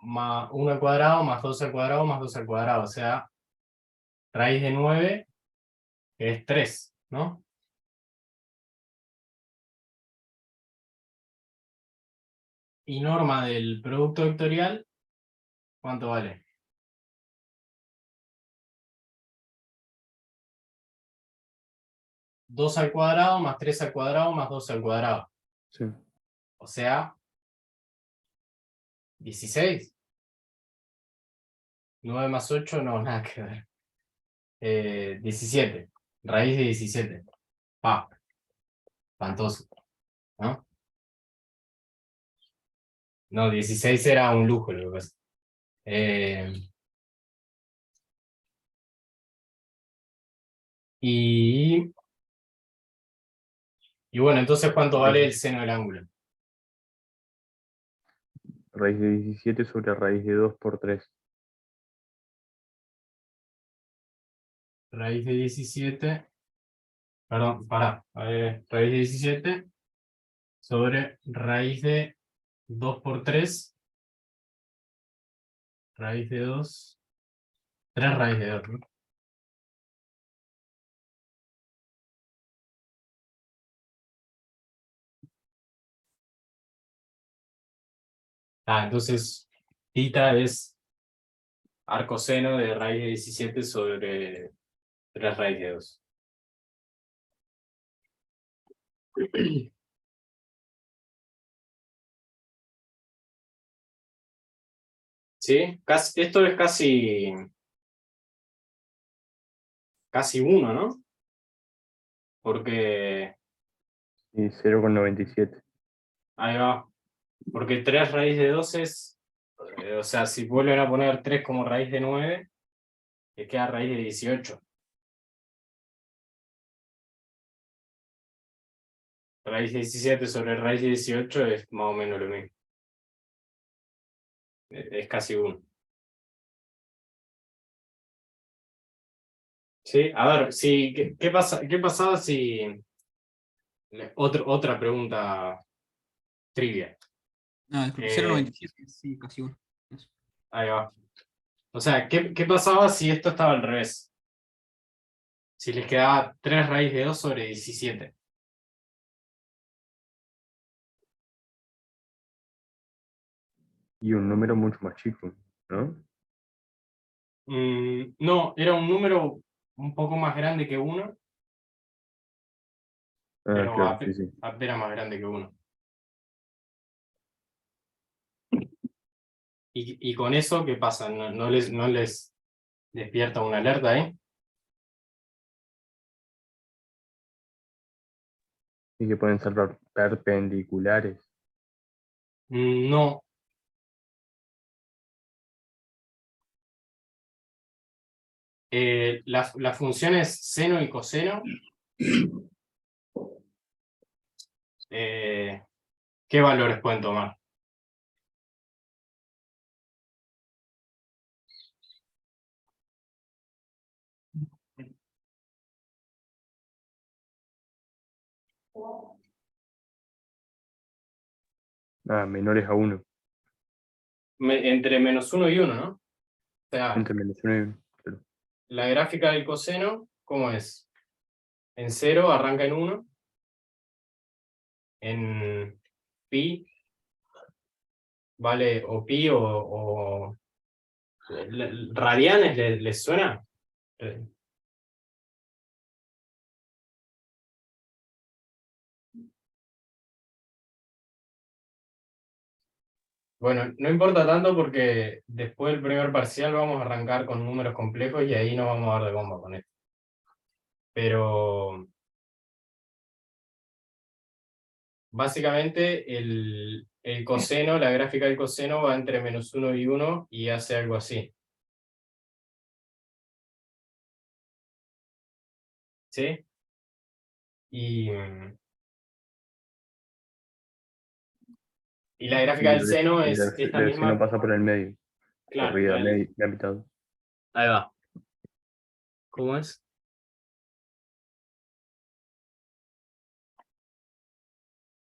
más 1 al cuadrado más 2 al cuadrado más 2 al cuadrado. O sea, raíz de 9 que es 3, ¿no? Y norma del producto vectorial, ¿cuánto vale? Dos al cuadrado más 3 al cuadrado más 2 al cuadrado. Sí. O sea, 16. 9 más 8, no, nada que ver. 17. Raíz de 17. Pa, espantoso, ¿no? No, 16 era un lujo lo que pasa. Y bueno, entonces, ¿cuánto vale el seno del ángulo? Raíz de 17 sobre raíz de 2 por 3. Raíz de 17, perdón, pará, raíz de 17 sobre raíz de 2 por 3, raíz de 2, 3 raíz de 2, ¿no? Entonces, θ es arcoseno de raíz de 17 sobre 3 raíz de 2. ¿Sí? Esto es casi 1, ¿no? Porque, Y 0,97. ahí va, porque 3 raíz de 2 es, o sea, si vuelven a poner 3 como raíz de 9, le queda raíz de 18. Raíz de 17 sobre raíz de 18 es más o menos lo mismo. Es casi 1. Sí, a ver, sí, ¿qué pasaba si... Otra pregunta trivia. No, disculpe, 0,97, sí, casi 1. Ahí va. O sea, ¿qué pasaba si esto estaba al revés? Si les quedaba 3 raíz de 2 sobre 17. Y un número mucho más chico, ¿no? No, era un número un poco más grande que 1, Ah, pero claro, sí, sí. apenas más grande que 1. Y con eso, ¿qué pasa? ¿No les despierta una alerta ahí? Y que pueden ser perpendiculares. No. Las funciones seno y coseno, ¿qué valores pueden tomar? Ah, menores a 1. Entre -1 y 1, ¿no? O sea, Entre -1 y 1. Claro. la gráfica del coseno, ¿cómo es? En 0 arranca en 1, en pi, vale, o pi o radianes, ¿les suena? Bueno, no importa tanto porque después del primer parcial vamos a arrancar con números complejos y ahí no vamos a dar de bomba con esto. Pero básicamente el coseno, la gráfica del coseno va entre -1 y 1 y hace algo así. ¿Sí? Y la gráfica del seno Y es esta si no misma. pasa por el medio, Claro, corrida la mitad. ahí va. ¿Cómo es?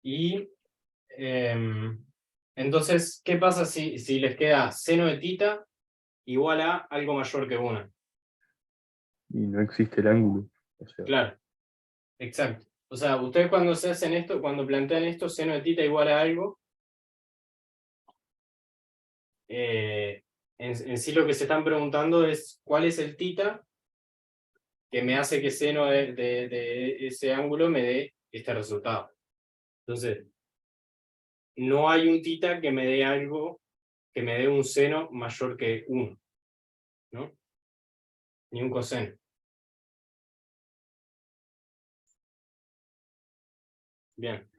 Y entonces, ¿qué pasa si les queda seno de tita igual a algo mayor que 1? Y no existe el ángulo. O sea, Claro, exacto. O sea, ustedes cuando se hacen esto, cuando plantean esto, seno de tita igual a algo, en sí lo que se están preguntando es cuál es el tita que me hace que seno de ese ángulo me dé este resultado. Entonces, no hay un tita que me dé algo, que me dé un seno mayor que 1, ¿no? Ni un coseno. Bien.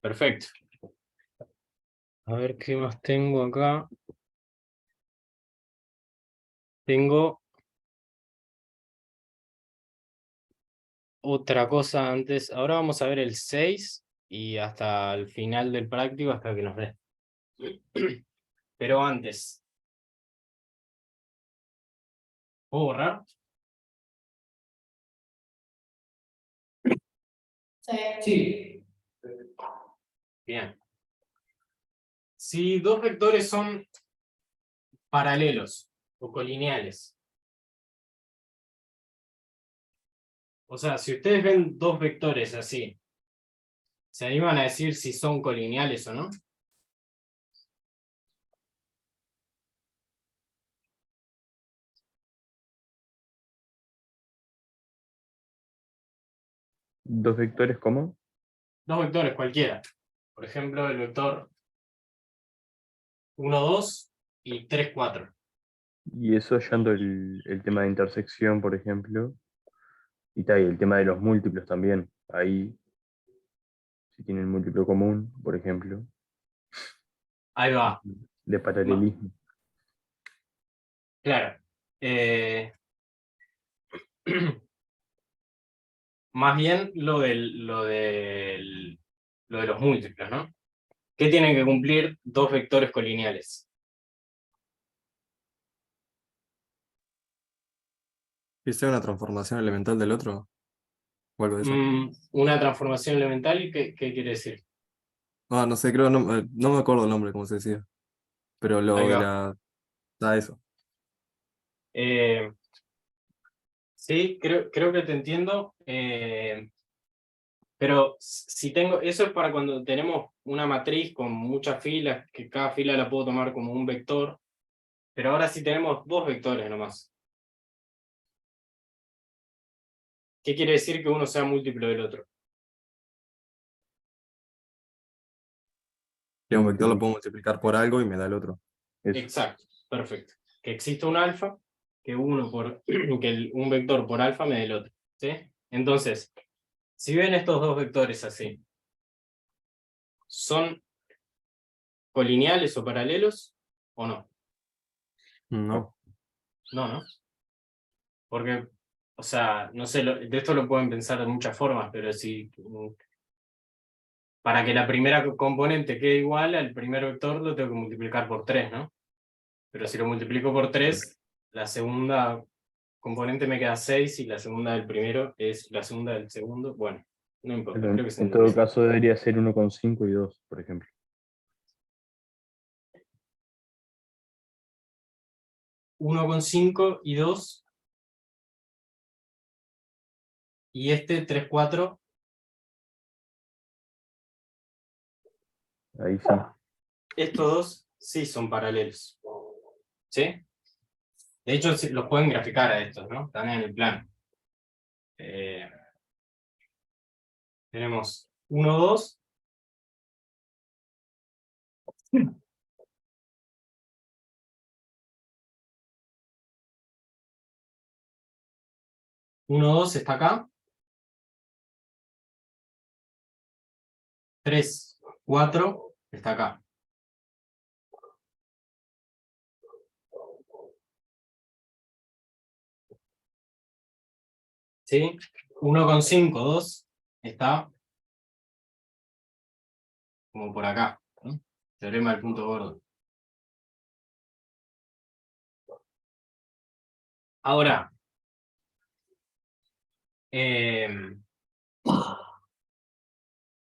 Perfecto. A ver qué más tengo acá. Tengo otra cosa antes. Ahora vamos a ver el 6 y hasta el final del práctico, hasta que nos dé. Pero antes. ¿Puedo borrar? Sí. Sí. Bien. Si dos vectores son paralelos o colineales. O sea, si ustedes ven dos vectores así, ¿se animan a decir si son colineales o no? ¿Dos vectores cómo? Dos vectores cualquiera. Por ejemplo, el vector 1, 2 y 3, 4. Y eso hallando el tema de intersección, por ejemplo. Y el tema de los múltiplos también. Ahí, si tienen múltiplo común, por ejemplo, Ahí va. de paralelismo. Claro. Más bien lo de los múltiplos, ¿no? ¿Qué tienen que cumplir dos vectores colineales? ¿Que sea una transformación elemental del otro? ¿O algo de eso? Una transformación elemental, ¿y qué quiere decir? Ah, no sé, creo, no me acuerdo el nombre, como se decía. Pero Ahí lo de va. la... Ah, eso. Sí, creo que te entiendo. Pero si tengo, eso es para cuando tenemos una matriz con muchas filas, que cada fila la puedo tomar como un vector, pero ahora sí tenemos dos vectores nomás. ¿Qué quiere decir que uno sea múltiplo del otro? Que un vector lo puedo multiplicar por algo y me da el otro. Eso. Exacto, perfecto. Que existe un alfa, que un vector por alfa me dé el otro. ¿Sí? Entonces, si ven estos dos vectores así, ¿son colineales o paralelos o no? No. No, ¿no? Porque, o sea, no sé, de esto lo pueden pensar de muchas formas, pero si para que la primera componente quede igual al primer vector lo tengo que multiplicar por 3, ¿no? Pero si lo multiplico por 3, la segunda componente me queda 6 y la segunda del primero es la segunda del segundo. Bueno, no importa, creo que se En todo entiende. caso debería ser 1,5 y 2, por ejemplo. 1,5 y 2, y este 3, 4, Ahí sí. estos dos sí son paralelos. ¿Sí? De hecho, los pueden graficar a estos, ¿no? Están en el plano. Tenemos 1, 2. Uno, 2 está acá. 3, 4 está acá. ¿Sí? 1,5, 2 está como por acá, ¿no? Teorema del punto gordo. Ahora,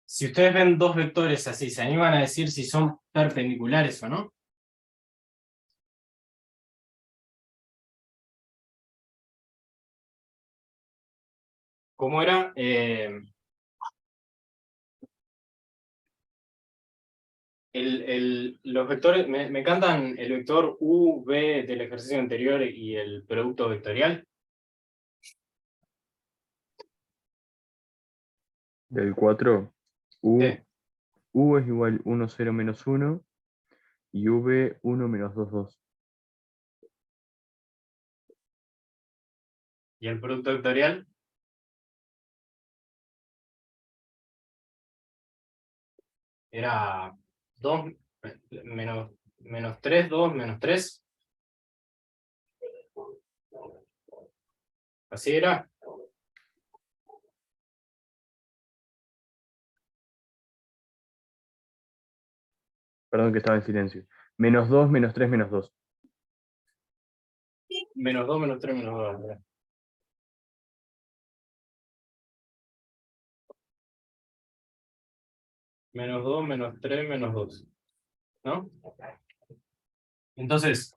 si ustedes ven dos vectores así, ¿se animan a decir si son perpendiculares o no? ¿Cómo era? Los vectores, me encantan el vector U, V del ejercicio anterior y el producto vectorial. Del 4, U, Sí. U es igual 1, 0, menos 1, y V 1 menos 2, 2. ¿Y el producto vectorial? Era 2 menos 3, 2, menos 3. Así era. Perdón que estaba en silencio. Menos 2, menos 3, menos 2. Menos 2, menos 3, menos 2. ¿Verdad? Menos 2, menos 3, menos 2. ¿No? Entonces,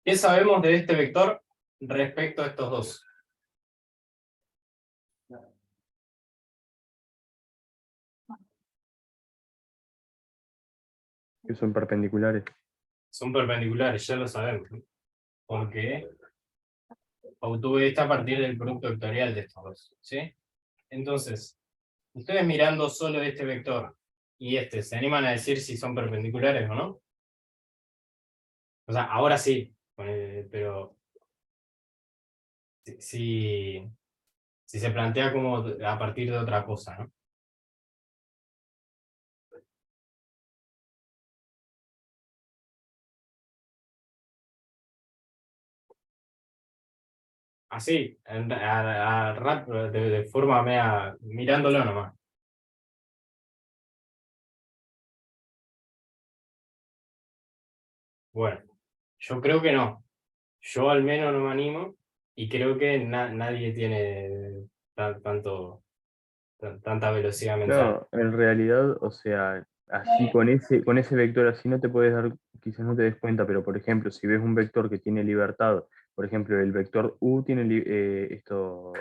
¿qué sabemos de este vector respecto a estos dos? Que son perpendiculares. Son perpendiculares, ya lo sabemos, ¿no? Porque obtuve esta a partir del producto vectorial de estos dos. ¿Sí? Entonces, ustedes mirando solo este vector y este, ¿se animan a decir si son perpendiculares o no? O sea, ahora sí, pero si se plantea como a partir de otra cosa, ¿no? Así, de forma media, mirándolo nomás. Bueno, yo creo que no. Yo al menos no me animo y creo que nadie tiene tanta velocidad mental. No, en realidad, o sea, así con ese vector así no te puedes dar, quizás no te des cuenta, pero por ejemplo, si ves un vector que tiene libertad, por ejemplo, el vector U tiene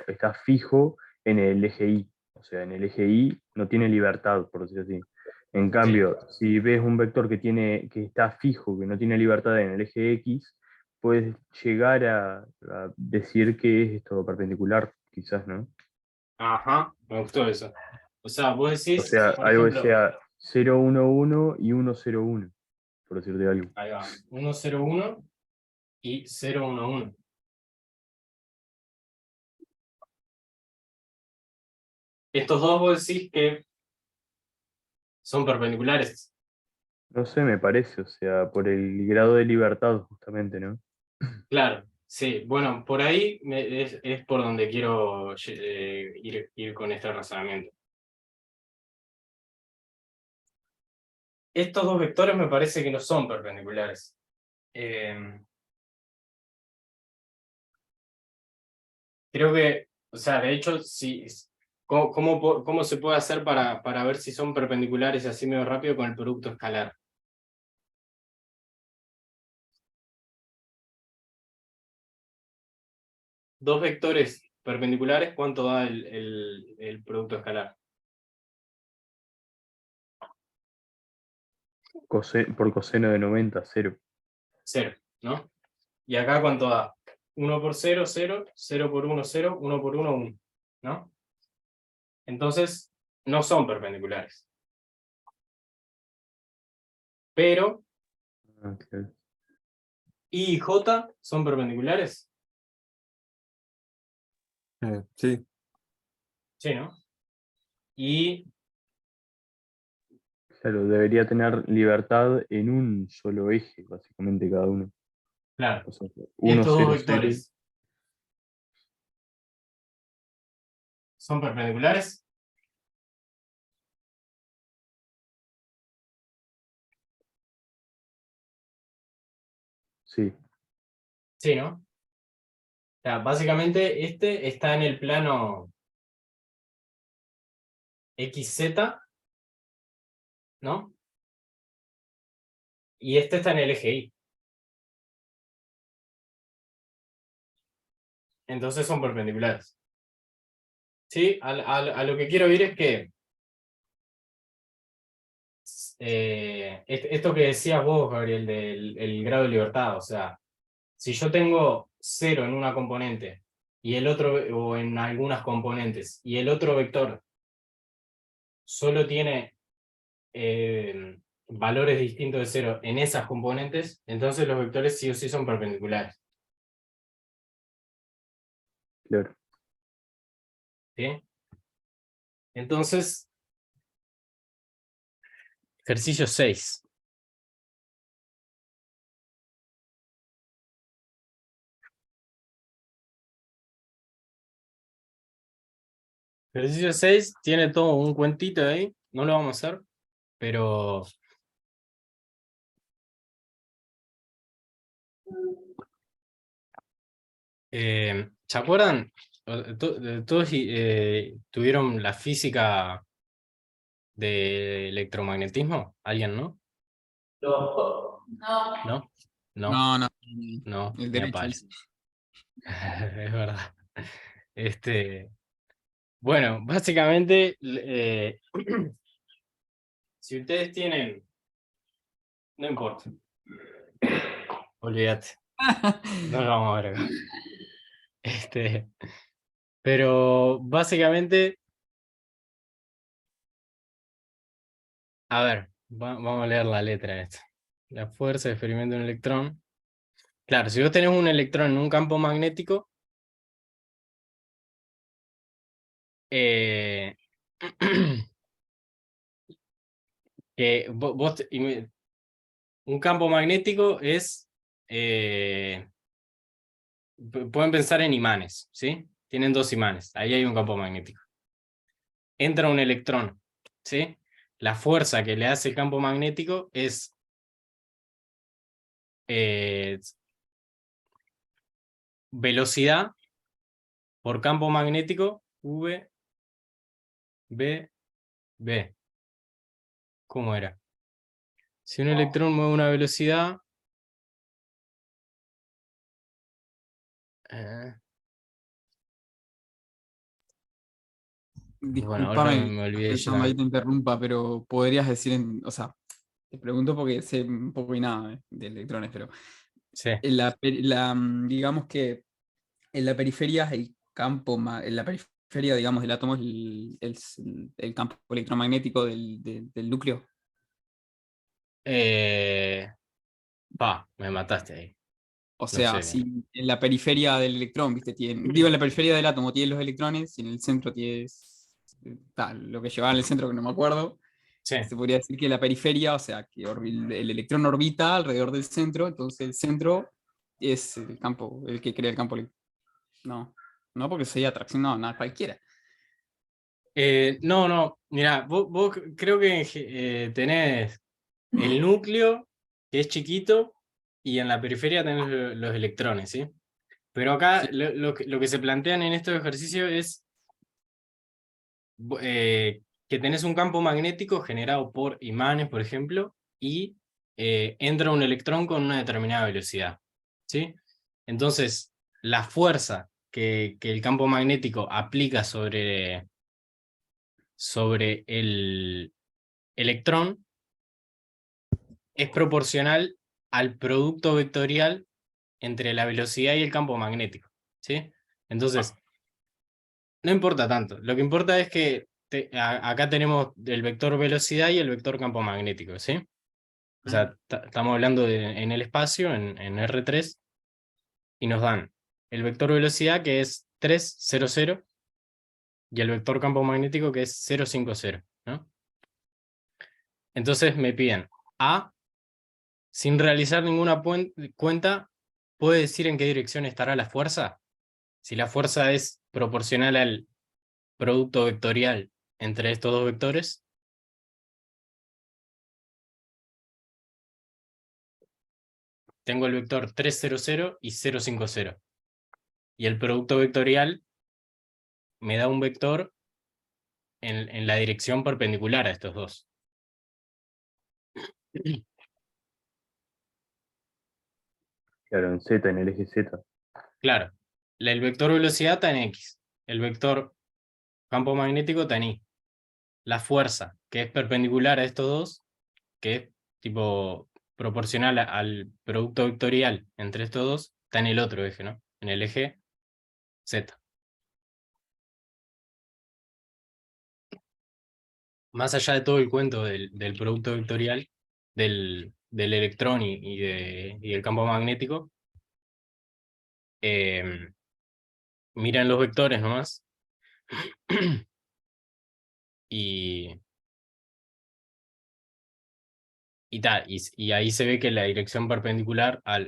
está fijo en el eje Y, o sea, en el eje Y no tiene libertad, por decirlo así. En Sí. cambio, si ves un vector que está fijo, que no tiene libertad en el eje X, puedes llegar a decir que es esto perpendicular, quizás, ¿no? Ajá, me gustó eso. O sea, vos O decís, sea, por algo que ejemplo, sea 0, 1, 1 y 1, 0, 1, por decirte algo. ahí va, 1, 0, 1 y 0, 1, 1. Estos dos vos decís que son perpendiculares. No sé, me parece, o sea, por el grado de libertad, justamente, ¿no? Claro, sí. Bueno, por ahí es por donde quiero ir con este razonamiento. Estos dos vectores me parece que no son perpendiculares. Creo que, o sea, de hecho, si, ¿cómo se puede hacer para ver si son perpendiculares así medio rápido con el producto escalar? Dos vectores perpendiculares, ¿cuánto da el producto escalar? Por coseno de 90, 0. 0, ¿no? Y acá ¿cuánto da? 1 por 0, 0, 0 por 1, 0, 1 por 1, 1, ¿no? Entonces, no son perpendiculares. Pero, Ah, claro. I y J son perpendiculares, Sí, sí, ¿no? Y, Claro, debería tener libertad en un solo eje, básicamente, cada uno. claro, O sea, uno, estos dos 0, 0. vectores son perpendiculares, Sí, sí, ¿no? O sea, básicamente este está en el plano XZ, ¿no? Y este está en el eje Y. Entonces son perpendiculares. ¿Sí? A lo que quiero ir es que esto que decías vos, Gabriel, del el grado de libertad, o sea, si yo tengo 0 en una componente y el otro, o en algunas componentes, y el otro vector solo tiene valores distintos de 0 en esas componentes, entonces los vectores sí o sí son perpendiculares. claro. ¿Sí? Entonces, ejercicio 6. Ejercicio 6 tiene todo un cuentito ahí, no lo vamos a hacer, pero ¿se acuerdan? Todos tuvieron la física de electromagnetismo, ¿alguien no? No. No, ¿No? No, No, no, no, el ni a derecho palo. dice. Es verdad. Bueno, básicamente, si ustedes tienen, no importa, olvídate, no lo vamos a ver acá. Pero básicamente A ver, vamos a leer la letra esta. La fuerza de experimento de un electrón. Claro, si vos tenés un electrón en un campo magnético, eh, que un campo magnético es, pueden pensar en imanes, ¿sí? Tienen dos imanes, ahí hay un campo magnético. Entra un electrón, ¿sí? La fuerza que le hace el campo magnético es velocidad por campo magnético V, B, B. ¿Cómo era? Si un electrón mueve una velocidad... Bueno, ahora Discúlpame me olvidé que yo yo ahí también. te interrumpa, pero podrías decir, o sea, te pregunto porque sé un poco y nada de electrones, pero Sí. digamos que en la periferia el campo, en la periferia, digamos, del átomo es el campo electromagnético del núcleo. Me mataste ahí. O No sea, sé si bien. en la periferia del electrón, ¿viste? Digo, en la periferia del átomo tiene los electrones y en el centro tienes lo que llevaba en el centro que no me acuerdo. Sí. Se podría decir que la periferia, o sea, que el electrón orbita alrededor del centro, entonces el centro es el campo, el que crea el campo. No, no porque sería atracción, no, nada, cualquiera. No, mira, vos creo que tenés el núcleo, que es chiquito, y en la periferia tenés los electrones, ¿sí? Pero acá Sí, lo que se plantean en estos ejercicios es que tenés un campo magnético generado por imanes, por ejemplo, y entra un electrón con una determinada velocidad, ¿sí? Entonces, la fuerza que el campo magnético aplica sobre el electrón es proporcional al producto vectorial entre la velocidad y el campo magnético, ¿sí? Entonces, no importa tanto. Lo que importa es que acá tenemos el vector velocidad y el vector campo magnético, ¿sí? O sea, estamos hablando en el espacio, en R3, y nos dan el vector velocidad que es 3, 0, 0, y el vector campo magnético que es 0, 5, 0, ¿no? Entonces me piden A, sin realizar ninguna cuenta, ¿puede decir en qué dirección estará la fuerza? Si la fuerza es proporcional al producto vectorial entre estos dos vectores. Tengo el vector 3, 0, 0 y 0, 5, 0. Y el producto vectorial me da un vector en la dirección perpendicular a estos dos. Claro, en Z, en el eje Z. Claro, el vector velocidad está en X, el vector campo magnético está en Y. La fuerza, que es perpendicular a estos dos, que es tipo proporcional al producto vectorial entre estos dos, está en el otro eje, ¿no? En el eje Z. Más allá de todo el cuento del producto vectorial, del electrón y del campo magnético, miran los vectores nomás, y ahí se ve que la dirección perpendicular a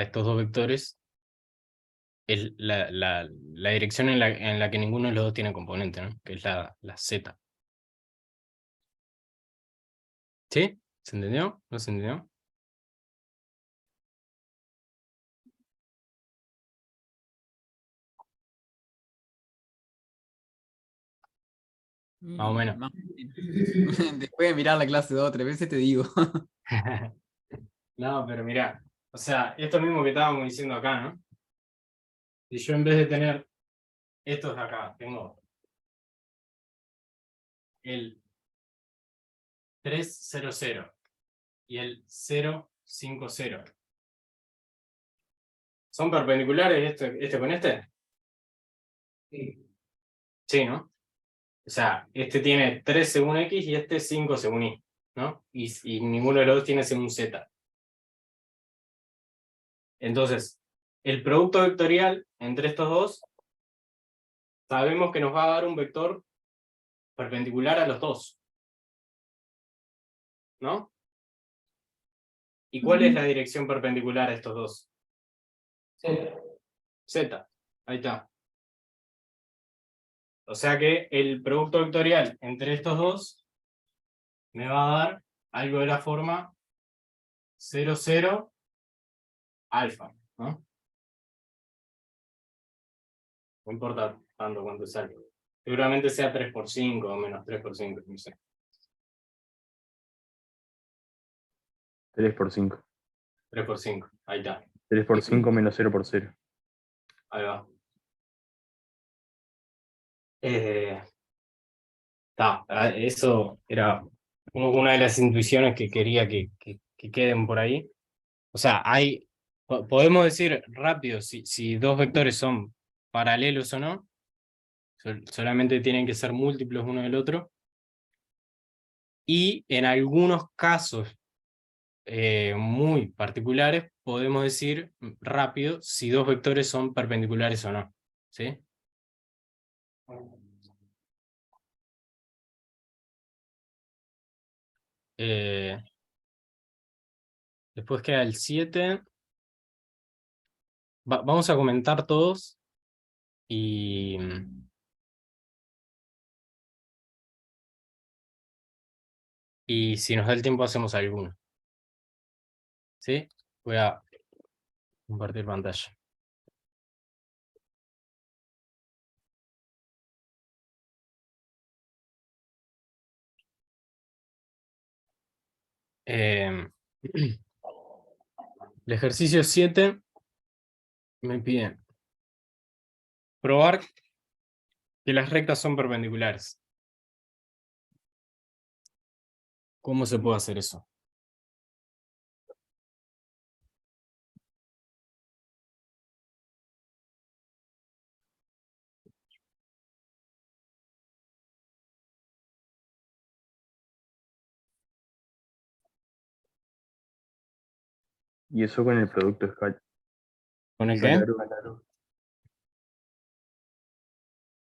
estos dos vectores es la dirección en la que ninguno de los dos tiene componente, ¿no? Que es la Z. ¿Sí? ¿Se entendió? ¿No se entendió? Más o menos. Después de mirar la clase 2 o 3 veces te digo. No, pero mirá, o sea, esto mismo que estábamos diciendo acá, ¿no? Si yo en vez de tener estos de acá, tengo el 300 y el 050. ¿Son perpendiculares este con este? Sí, ¿no? O sea, este tiene 3 según X y este 5 según Y. ¿no? Y ninguno de los dos tiene un Z. Entonces, el producto vectorial entre estos dos, sabemos que nos va a dar un vector perpendicular a los dos, ¿no? ¿Y cuál es la dirección perpendicular a estos dos? Z. Z, ahí está. O sea que el producto vectorial entre estos dos me va a dar algo de la forma 0, 0, alfa, ¿no? No importa tanto cuánto salga. Seguramente sea 3 por 5 o menos 3 por 5, no sé. 3 por 5. 3 por 5, ahí está. 3 por 5 menos 0 por 0. Ahí va. Eso era una de las intuiciones que quería que queden por ahí. O sea, podemos decir rápido si dos vectores son paralelos o no. Solamente tienen que ser múltiplos uno del otro. Y en algunos casos muy particulares, podemos decir rápido si dos vectores son perpendiculares o no. ¿Sí? Eh, Después queda el 7. Vamos a comentar todos y si nos da el tiempo hacemos alguno. ¿Sí? Voy a compartir pantalla. El ejercicio 7 me pide probar que las rectas son perpendiculares. ¿Cómo se puede hacer eso? Y eso con el producto ¿Con el qué? escalar.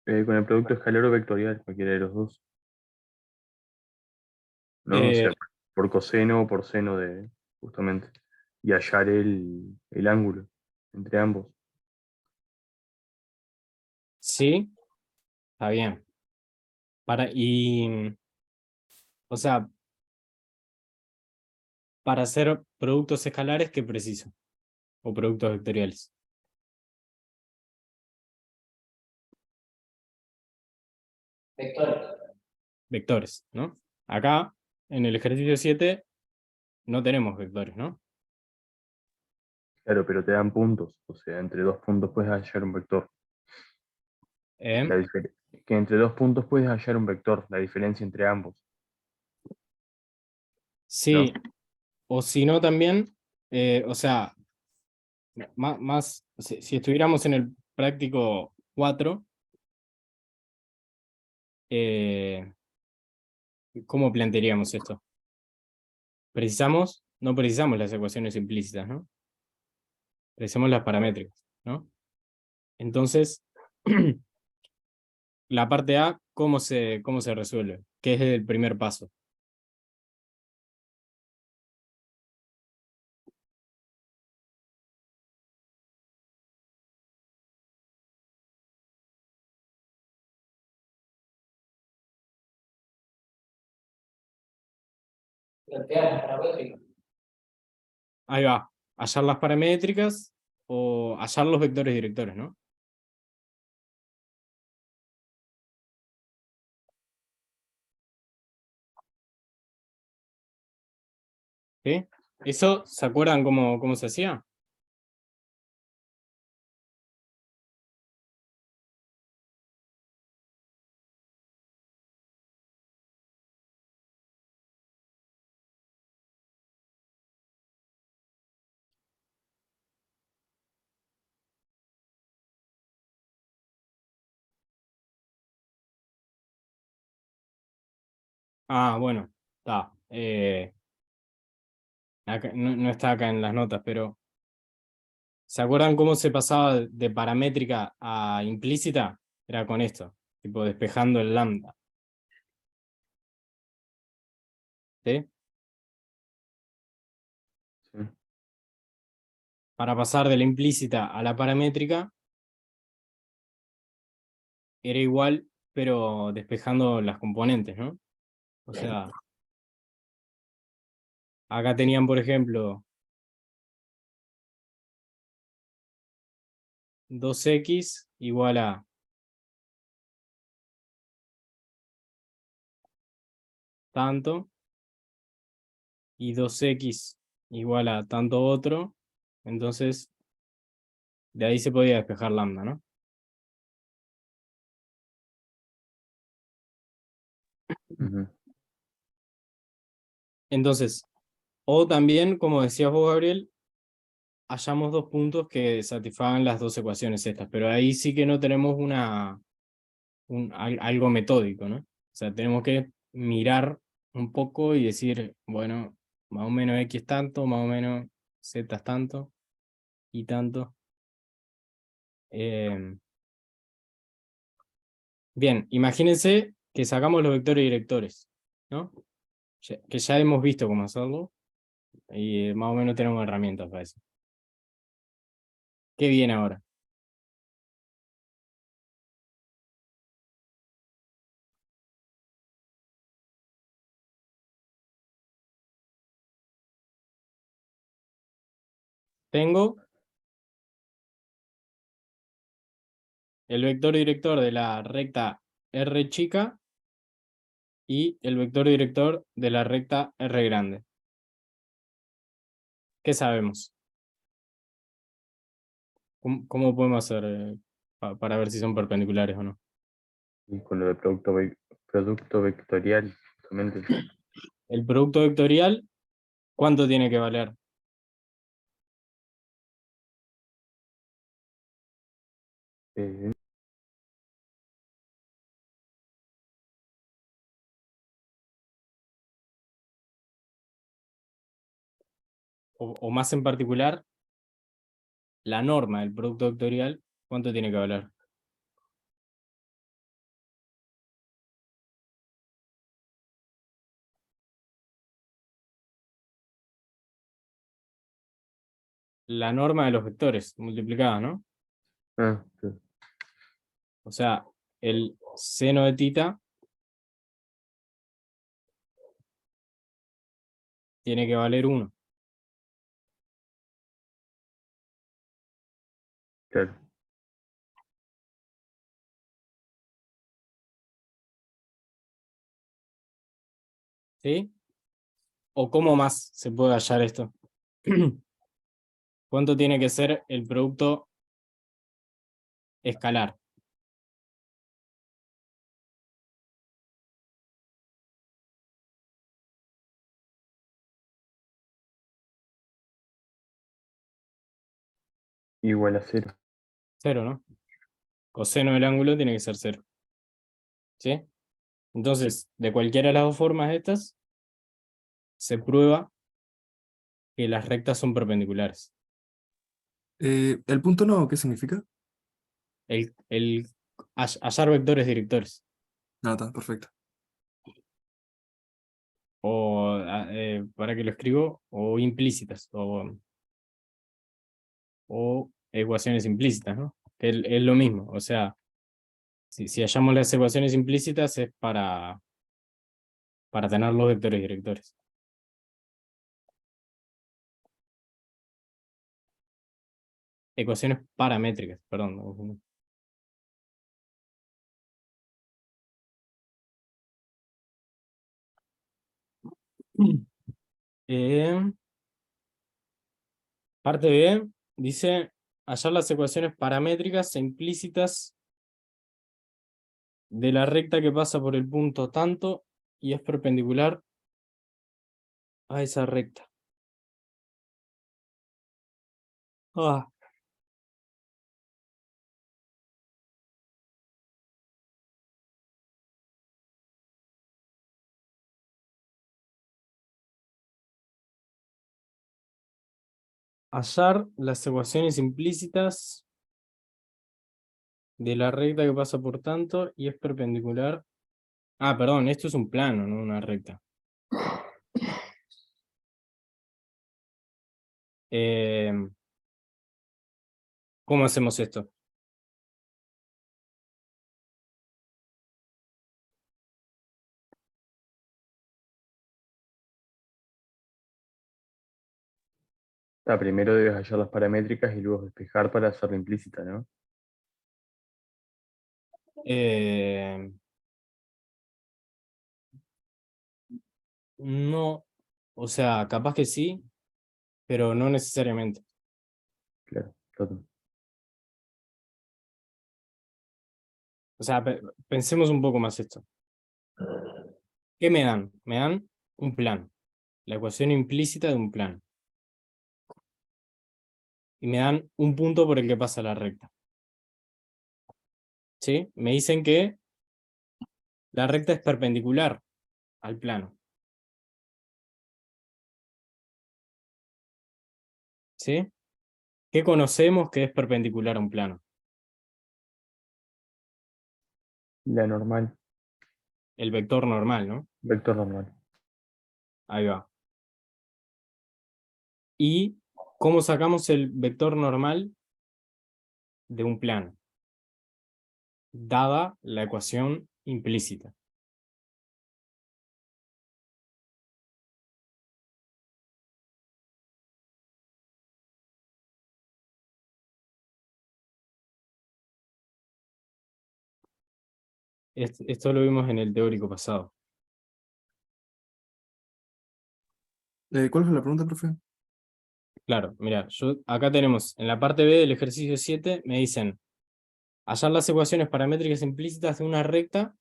Con el producto escalar o vectorial, cualquiera de los dos. ¿No? O Eh, sea, por coseno o por seno de, justamente. Y hallar el ángulo entre ambos. sí, está bien. O sea, para hacer productos escalares, ¿qué preciso? O productos vectoriales. Vectores. Vectores, ¿no? Acá, en el ejercicio 7, no tenemos vectores, ¿no? Claro, pero te dan puntos. O sea, entre dos puntos puedes hallar un vector. Eh, Que entre dos puntos puedes hallar un vector, la diferencia entre ambos. sí, o si no también, o sea, si estuviéramos en el práctico 4, ¿cómo plantearíamos esto? No precisamos las ecuaciones implícitas, ¿no? Precisamos las paramétricas, ¿no? Entonces, la parte A, ¿cómo se resuelve? ¿Qué es el primer paso? Plantear las paramétricas. Ahí va, hallar las paramétricas o hallar los vectores directores, ¿no? ¿Sí? ¿Eso se acuerdan cómo se hacía? Ah, bueno, está. no está acá en las notas, pero ¿se acuerdan cómo se pasaba de paramétrica a implícita? Era con esto, tipo despejando el lambda. ¿Sí? Sí. Para pasar de la implícita a la paramétrica, era igual, pero despejando las componentes, ¿no? O sea, acá tenían, por ejemplo, 2x igual a tanto, y 2x igual a tanto otro, entonces de ahí se podía despejar lambda, ¿no? Ujú. Entonces, o también, como decías vos, Gabriel, hallamos dos puntos que satisfagan las dos ecuaciones estas, pero ahí sí que no tenemos algo metódico, ¿no? O sea, tenemos que mirar un poco y decir, bueno, más o menos X tanto, más o menos Z es tanto, y tanto. Bien, imagínense que sacamos los vectores directores, ¿no? Que ya hemos visto cómo hacerlo, y más o menos tenemos herramientas para eso. ¿Qué viene ahora? Tengo el vector director de la recta R chica y el vector director de la recta R grande. ¿Qué sabemos? ¿Cómo podemos hacer para ver si son perpendiculares o no? Y con lo de producto vectorial, justamente. El producto vectorial, ¿cuánto tiene que valer? Eh, O más en particular, la norma del producto vectorial, ¿cuánto tiene que valer? La norma de los vectores multiplicada, ¿no? sí. O sea, el seno de tita tiene que valer 1. Claro. ¿Sí? ¿O cómo más se puede hallar esto? ¿Cuánto tiene que ser el producto escalar? Igual a 0. 0, ¿no? Coseno del ángulo tiene que ser 0. ¿Sí? Entonces, de cualquiera de las dos formas estas, se prueba que las rectas son perpendiculares. ¿El punto no, qué significa? El hallar vectores directores. No, está, perfecto. O, para que lo escribo, o implícitas, o ecuaciones implícitas, ¿no? Que es lo mismo. O sea, si hallamos las ecuaciones implícitas es para tener los vectores directores. Ecuaciones paramétricas, perdón. Eh, parte B dice hallar las ecuaciones paramétricas e implícitas de la recta que pasa por el punto tanto y es perpendicular a esa recta. Ah, hallar las ecuaciones implícitas de la recta que pasa por tanto y es perpendicular. Ah, perdón, esto es un plano, no una recta. ¿Cómo hacemos esto? Primero debes hallar las paramétricas y luego despejar para hacerla implícita, ¿no? Eh, no, o sea, capaz que sí, pero no necesariamente. Claro, total. O sea, pensemos un poco más esto. ¿Qué me dan? Me dan un plano, la ecuación implícita de un plano. Y me dan un punto por el que pasa la recta. ¿Sí? Me dicen que la recta es perpendicular al plano. ¿Sí? ¿Qué conocemos que es perpendicular a un plano? La normal, El vector normal, ¿no? vector normal. Ahí va. ¿Y cómo sacamos el vector normal de un plano? Dada la ecuación implícita. Esto lo vimos en el teórico pasado. ¿Cuál fue la pregunta, profe? Claro, mira, acá tenemos en la parte B del ejercicio 7, me dicen hallar las ecuaciones paramétricas implícitas de una recta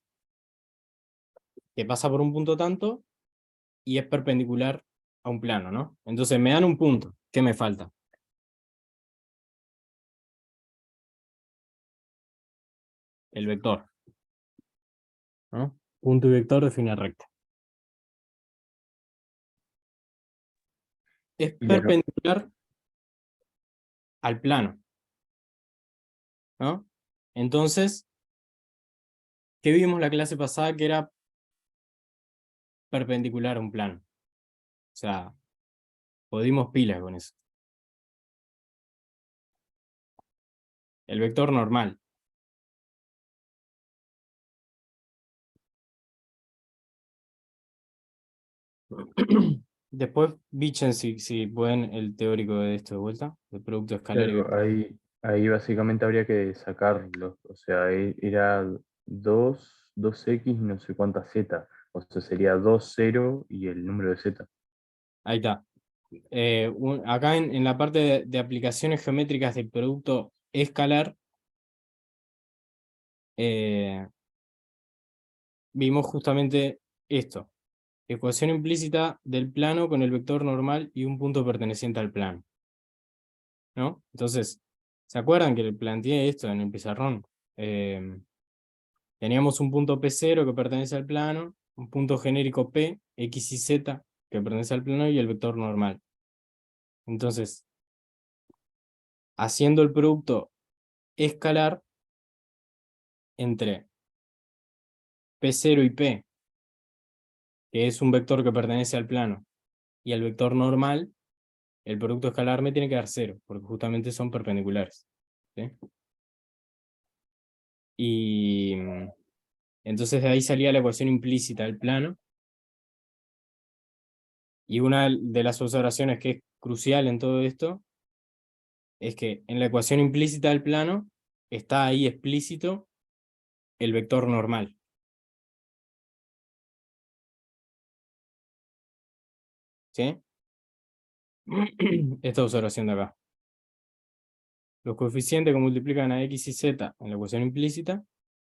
que pasa por un punto tanto y es perpendicular a un plano, ¿no? Entonces me dan un punto. ¿Qué me falta? El vector, ¿no? Punto y vector define recta. Es Y perpendicular al plano, ¿no? Entonces, ¿qué vimos la clase pasada que era perpendicular a un plano? O sea, jodimos pilas con eso. El vector normal. Después, bichen si pueden el teórico de esto de vuelta, de producto escalar y claro, vector. ahí básicamente habría que sacarlos. O sea, era 2x y no sé cuántas z. O sea, sería 2, 0 y el número de z. Ahí está. Acá en la parte de aplicaciones geométricas del producto escalar, vimos justamente esto. Ecuación implícita del plano con el vector normal y un punto perteneciente al plano, ¿no? Entonces, ¿se acuerdan que planteé esto en el pizarrón? Teníamos un punto P0 que pertenece al plano, un punto genérico P, X y Z que pertenece al plano y el vector normal. Entonces, haciendo el producto escalar entre P0 y P, que es un vector que pertenece al plano, y el vector normal, el producto escalar me tiene que dar 0, porque justamente son perpendiculares. ¿Sí? Y entonces de ahí salía la ecuación implícita del plano. Y una de las observaciones que es crucial en todo esto es que en la ecuación implícita del plano está ahí explícito el vector normal. ¿Sí? Esta observación de acá. Los coeficientes que multiplican a x y z en la ecuación implícita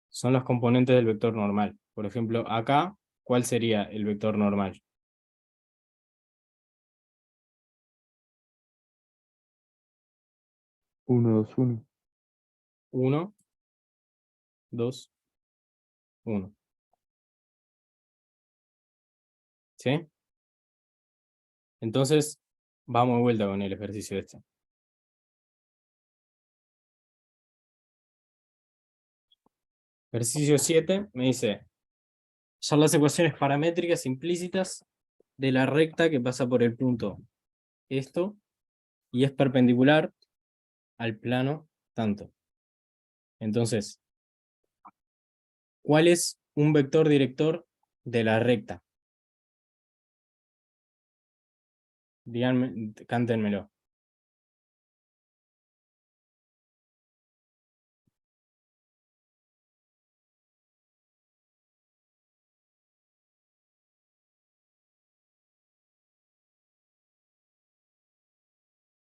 son las componentes del vector normal. Por ejemplo, acá, ¿cuál sería el vector normal? 1, 2, 1. 1, 2, 1. ¿Sí? Entonces, Vamos de vuelta con el ejercicio este. Ejercicio 7 me dice, son las ecuaciones paramétricas implícitas de la recta que pasa por el punto esto y es perpendicular al plano tanto. Entonces, ¿cuál es un vector director de la recta? Díganme, cántenmelo.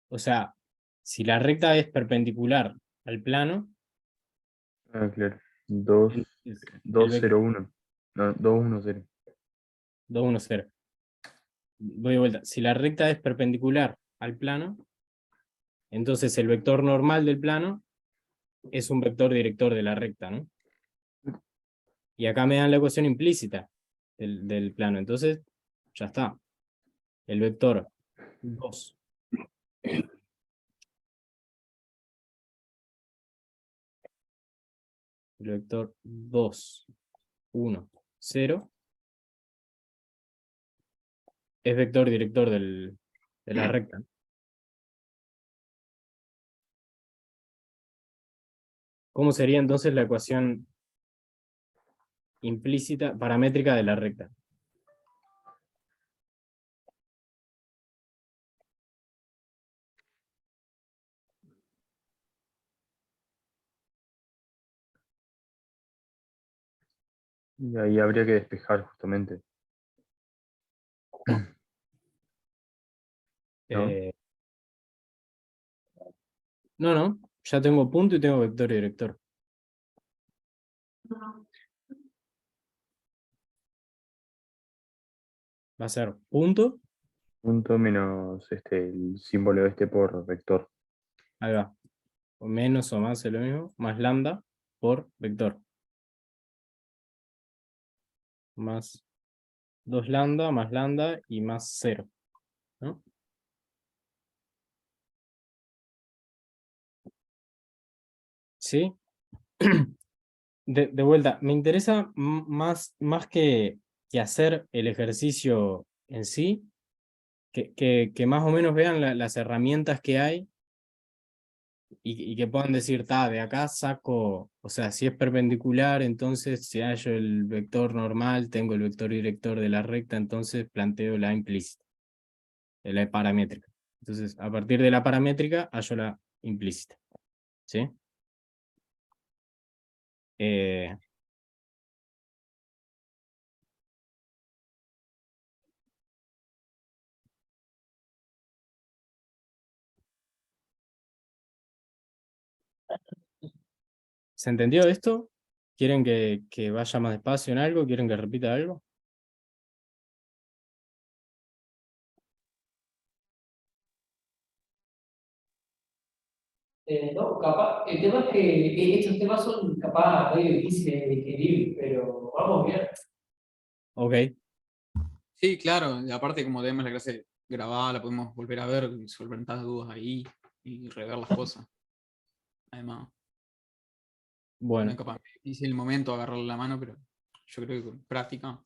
O sea, si la recta es perpendicular al plano, Ah, claro. 2, entonces el 2, vector 0, 1. No, 2, 1, 0. 2, 1, 0. Voy de vuelta. Si la recta es perpendicular al plano, entonces el vector normal del plano es un vector director de la recta, ¿no? Y acá me dan la ecuación implícita del plano. Entonces, ya está. El vector 2. El vector 2, 1, 0 es vector director de la recta. ¿Cómo sería entonces la ecuación implícita, paramétrica de la recta? Y ahí habría que despejar justamente, ¿no? Eh, no, ya tengo punto y tengo vector director. Va a ser punto, Punto menos el símbolo este por vector. ahí va, o menos o más es lo mismo, más lambda por vector. Más 2 lambda, más lambda y más 0, ¿no? ¿Sí? De vuelta, me interesa más que hacer el ejercicio en sí, que más o menos vean las herramientas que hay y que puedan decir, de acá saco, o sea, si es perpendicular, entonces si hallo el vector normal, tengo el vector director de la recta, entonces planteo la implícita, la paramétrica. Entonces, a partir de la paramétrica, hallo la implícita. ¿Sí? Eh, ¿Se entendió esto? ¿Quieren que vaya más despacio en algo? ¿Quieren que repita algo? No, capaz, el tema es que estos temas son capaz medio difíciles de digerir, pero vamos bien. Ok, Sí, claro, y aparte como tenemos la clase grabada, la podemos volver a ver, solventar las dudas ahí y rever las cosas. Además, bueno, no capaz es difícil el momento agarrarle la mano, pero yo creo que con práctica.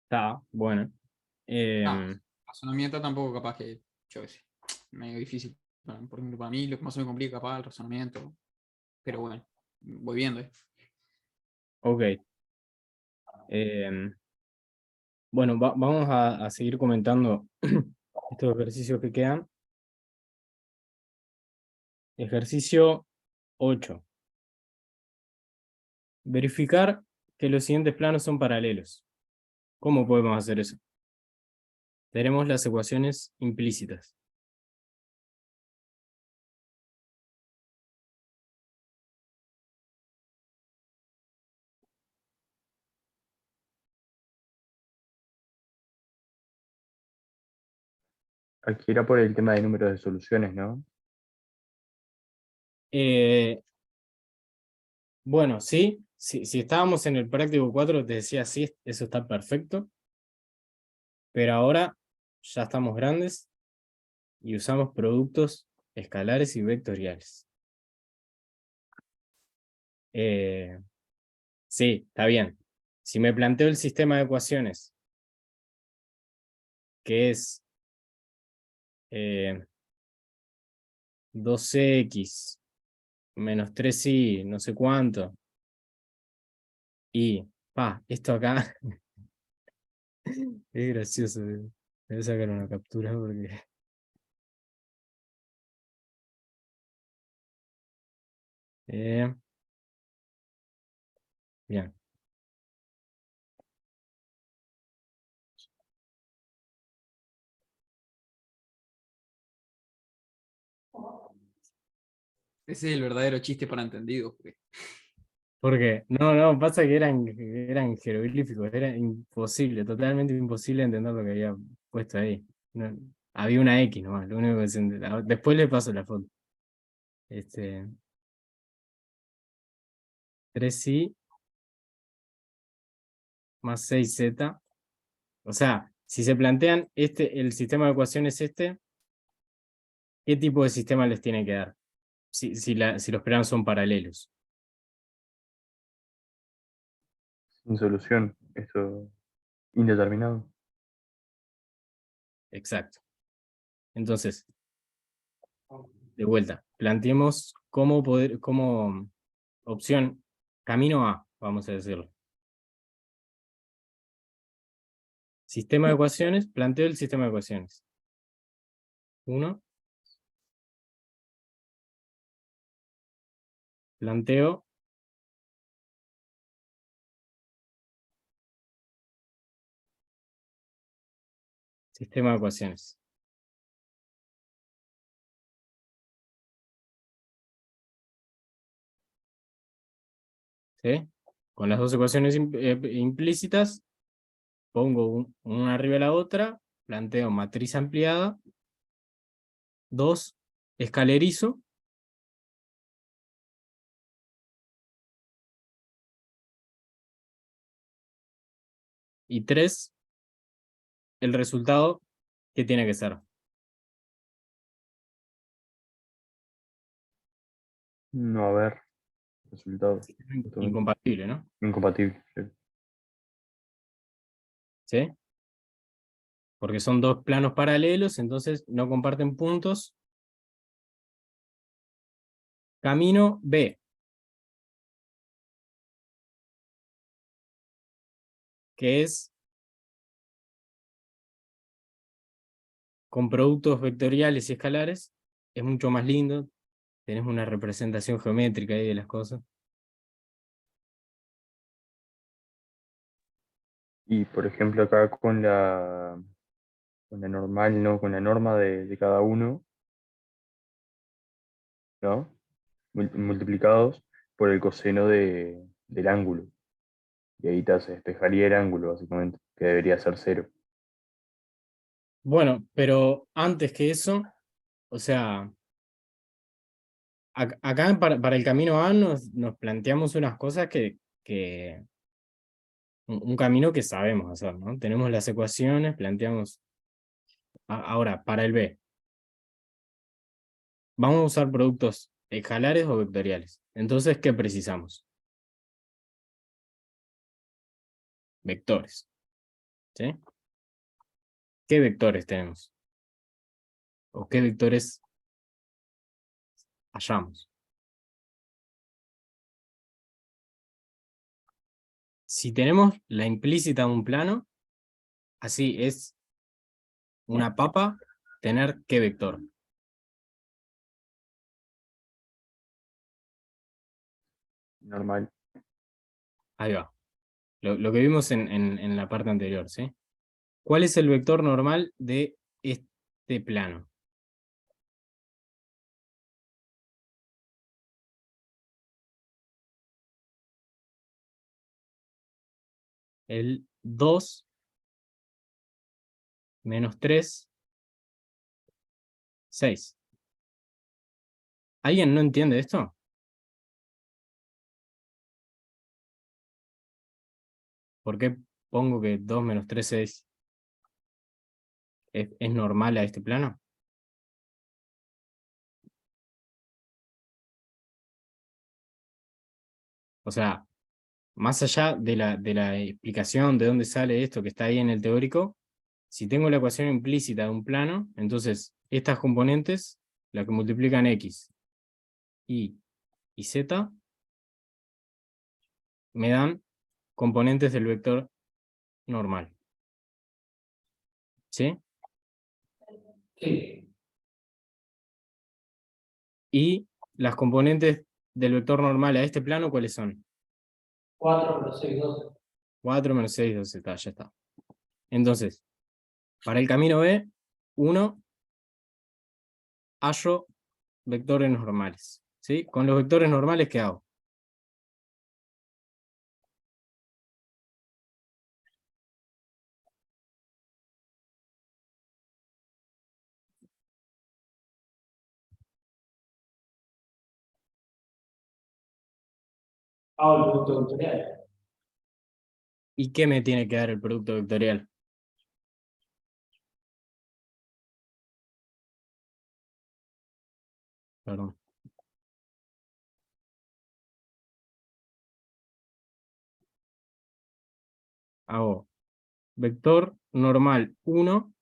está, bueno. Razonamiento tampoco capaz que, yo qué sé, medio difícil. Por ejemplo, para mí lo que más se me complica capaz es el razonamiento. Pero bueno, voy viendo. Ok. Em, bueno, vamos a seguir comentando estos ejercicios que quedan. Ejercicio 8. Verificar que los siguientes planos son paralelos. ¿Cómo podemos hacer eso? Tenemos las ecuaciones implícitas. Aquí era por el tema de números de soluciones, ¿no? Bueno, sí, si estábamos en el práctico 4, te decía sí, eso está perfecto. Pero ahora ya estamos grandes y usamos productos escalares y vectoriales. Sí, está bien. Si me planteo el sistema de ecuaciones, que es 2x menos 3y, no sé cuánto, y, esto acá es gracioso. Voy a sacar una captura porque... bien. Ese es el verdadero chiste para entendidos. Porque, no, pasa que eran jeroglíficos, era imposible, totalmente imposible entender lo que había puesto ahí. Había una X nomás, lo único que se entendía. Después le paso la foto. 3i más 6z. O sea, si se plantean el sistema de ecuaciones ¿qué tipo de sistema les tiene que dar? Si los planos son paralelos. Sin solución, esto indeterminado. Exacto. Entonces, de vuelta, planteemos como opción, camino A, vamos a decirlo. Sistema de ecuaciones, planteo el sistema de ecuaciones. 1. Planteo sistema de ecuaciones. ¿Sí? Con las dos ecuaciones implícitas, pongo una arriba de la otra, planteo matriz ampliada, 2, escalerizo, y 3, el resultado que tiene que ser. No haber resultado. Justamente. Incompatible, ¿no? Incompatible. Sí. ¿Sí? Porque son dos planos paralelos, entonces no comparten puntos. Camino B, que es con productos vectoriales y escalares, es mucho más lindo, tenés una representación geométrica ahí de las cosas. Y por ejemplo acá con la normal, ¿no? Con la norma de cada uno, ¿no? Multiplicados por el coseno del ángulo. Y ahí se despejaría el ángulo, básicamente, que debería ser 0. Bueno, pero antes que eso, o sea, acá para el camino A nos planteamos unas cosas que un camino que sabemos hacer, ¿no? Tenemos las ecuaciones, planteamos... Ahora, para el B, vamos a usar productos escalares o vectoriales. Entonces, ¿qué precisamos? Vectores. ¿Sí? ¿Qué vectores tenemos? ¿O qué vectores hallamos? Si tenemos la implícita de un plano, así es una papa tener qué vector. Normal. Ahí va. Lo que vimos en la parte anterior, ¿sí? ¿Cuál es el vector normal de este plano? El 2 menos 3, 6. ¿Alguien no entiende esto? ¿Por qué pongo que 2 menos 3 es 6? es normal a este plano? O sea, más allá de la explicación de dónde sale esto que está ahí en el teórico, si tengo la ecuación implícita de un plano, entonces estas componentes, las que multiplican x, y z, me dan componentes del vector normal. ¿Sí? Sí. Y las componentes del vector normal a este plano, ¿cuáles son? 4 menos 6, 12. 4 menos 6, 12, ya está. Entonces, para el camino B, 1, hallo vectores normales. ¿Sí? Con los vectores normales, ¿qué hago? Hago el producto vectorial. ¿Y qué me tiene que dar el producto vectorial? Perdón. Hago vector normal 1,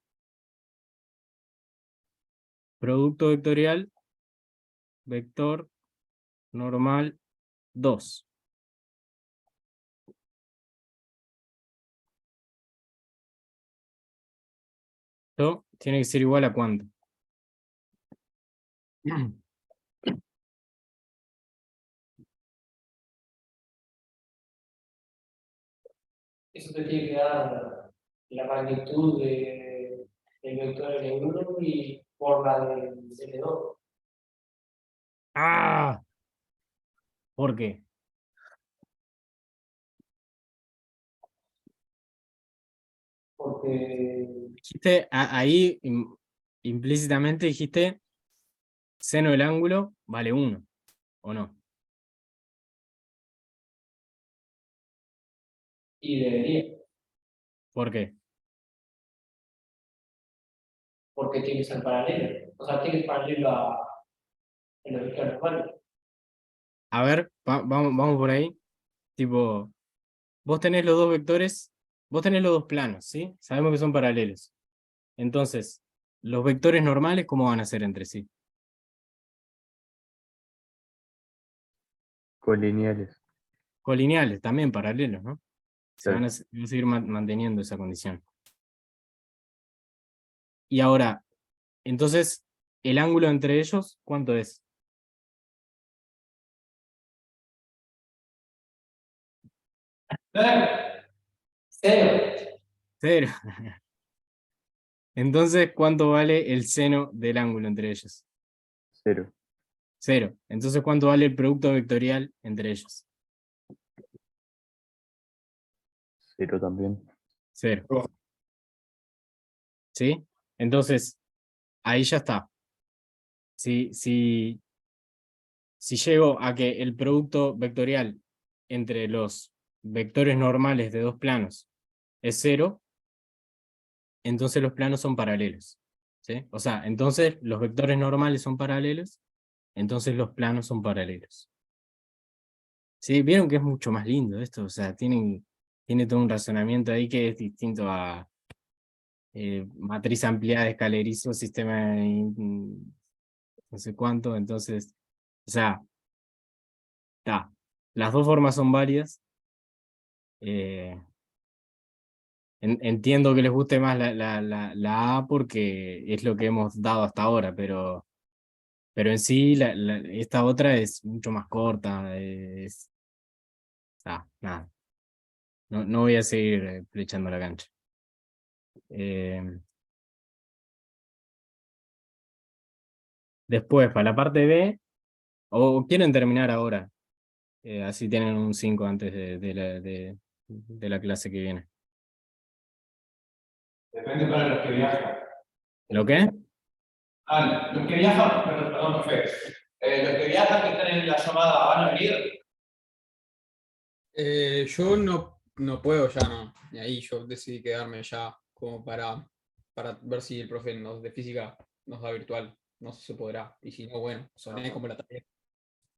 producto vectorial, vector normal 2. Esto tiene que ser igual a ¿cuánto? Eso te tiene que dar la magnitud del vector L1 y por la del L2. ¡Ah! ¿Por qué? Porque Dijiste, ahí implícitamente dijiste seno del ángulo vale 1, ¿o no? y debería, ¿Por qué? porque tiene que ser paralelo. O sea, tiene que ser paralelo a los vectores normales. A ver, vamos por ahí. Tipo, vos tenés los dos vectores, vos tenés los dos planos, ¿sí? Sabemos que son paralelos. Entonces, los vectores normales, ¿cómo van a ser entre sí? Colineales. Colineales, también paralelos, ¿no? Se Claro. van a seguir manteniendo esa condición. Y ahora, entonces, el ángulo entre ellos, ¿cuánto es? Cero. 0. Entonces, ¿cuánto vale el seno del ángulo entre ellos? 0. 0. Entonces, ¿cuánto vale el producto vectorial entre ellos? 0 también. 0. ¿Sí? Entonces, ahí ya está. Si llego a que el producto vectorial entre los vectores normales de dos planos es 0, entonces los planos son paralelos. ¿Sí? O sea, entonces los vectores normales son paralelos, entonces los planos son paralelos. ¿Sí? Vieron que es mucho más lindo esto, o sea, tiene todo un razonamiento ahí que es distinto a matriz ampliada de escalerizo, sistema no sé cuánto, entonces, o sea, está. Las dos formas son válidas. Entiendo que les guste más la A porque es lo que hemos dado hasta ahora, pero en sí esta otra es mucho más corta. Nada. No voy a seguir flechando la cancha. Después, para la parte B, o quieren terminar ahora, así tienen un 5 antes de la clase que viene. Depende para los que viajan. ¿Lo qué? Los que viajan, perdón, profe. Los que viajan que están en la llamada, ¿van a venir? Yo no puedo ya, no. Y ahí yo decidí quedarme ya como para para ver si el profe de física nos da virtual. No sé si se podrá. Y si no, bueno, soné como la tarea.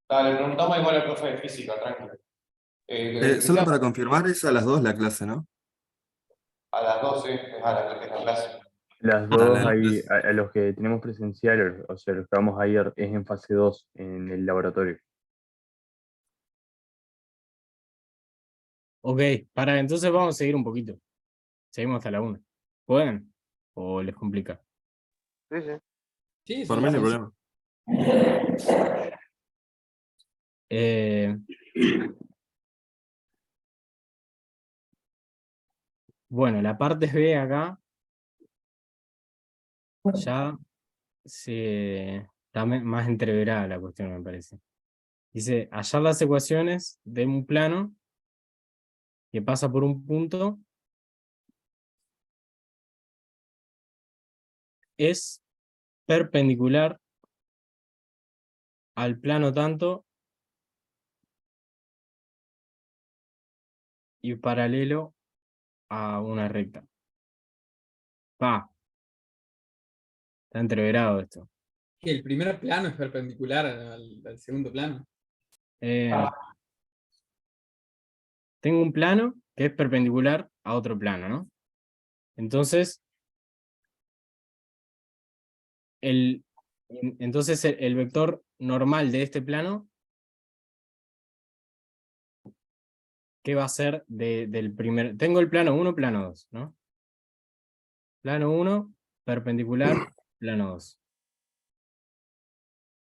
Dale, preguntamos igual al profe de física, tranquilo. Que Solo sea para confirmar, es a las 2 la clase, ¿no? a las 12, es la clase. Las Ah, dos la ahí, clase. a los que tenemos presencial, o sea, los que vamos a ir es en fase 2 en el laboratorio. Ok, entonces vamos a seguir un poquito. Seguimos hasta la 1. ¿Pueden? ¿O les complica? Sí, sí. Sí, Por sí, mí no hay sí. problema. Eh, bueno, la parte B acá ya está más entreverada la cuestión, me parece. Dice, hallar las ecuaciones de un plano que pasa por un punto es perpendicular al plano tanto y paralelo a una recta. Está entreverado esto. Que el primer plano es perpendicular al segundo plano. Eh, Tengo un plano que es perpendicular a otro plano, ¿no? Entonces, el vector normal de este plano, ¿qué va a ser del primer? Tengo el plano 1, plano 2, ¿no? Plano 1, perpendicular, plano 2.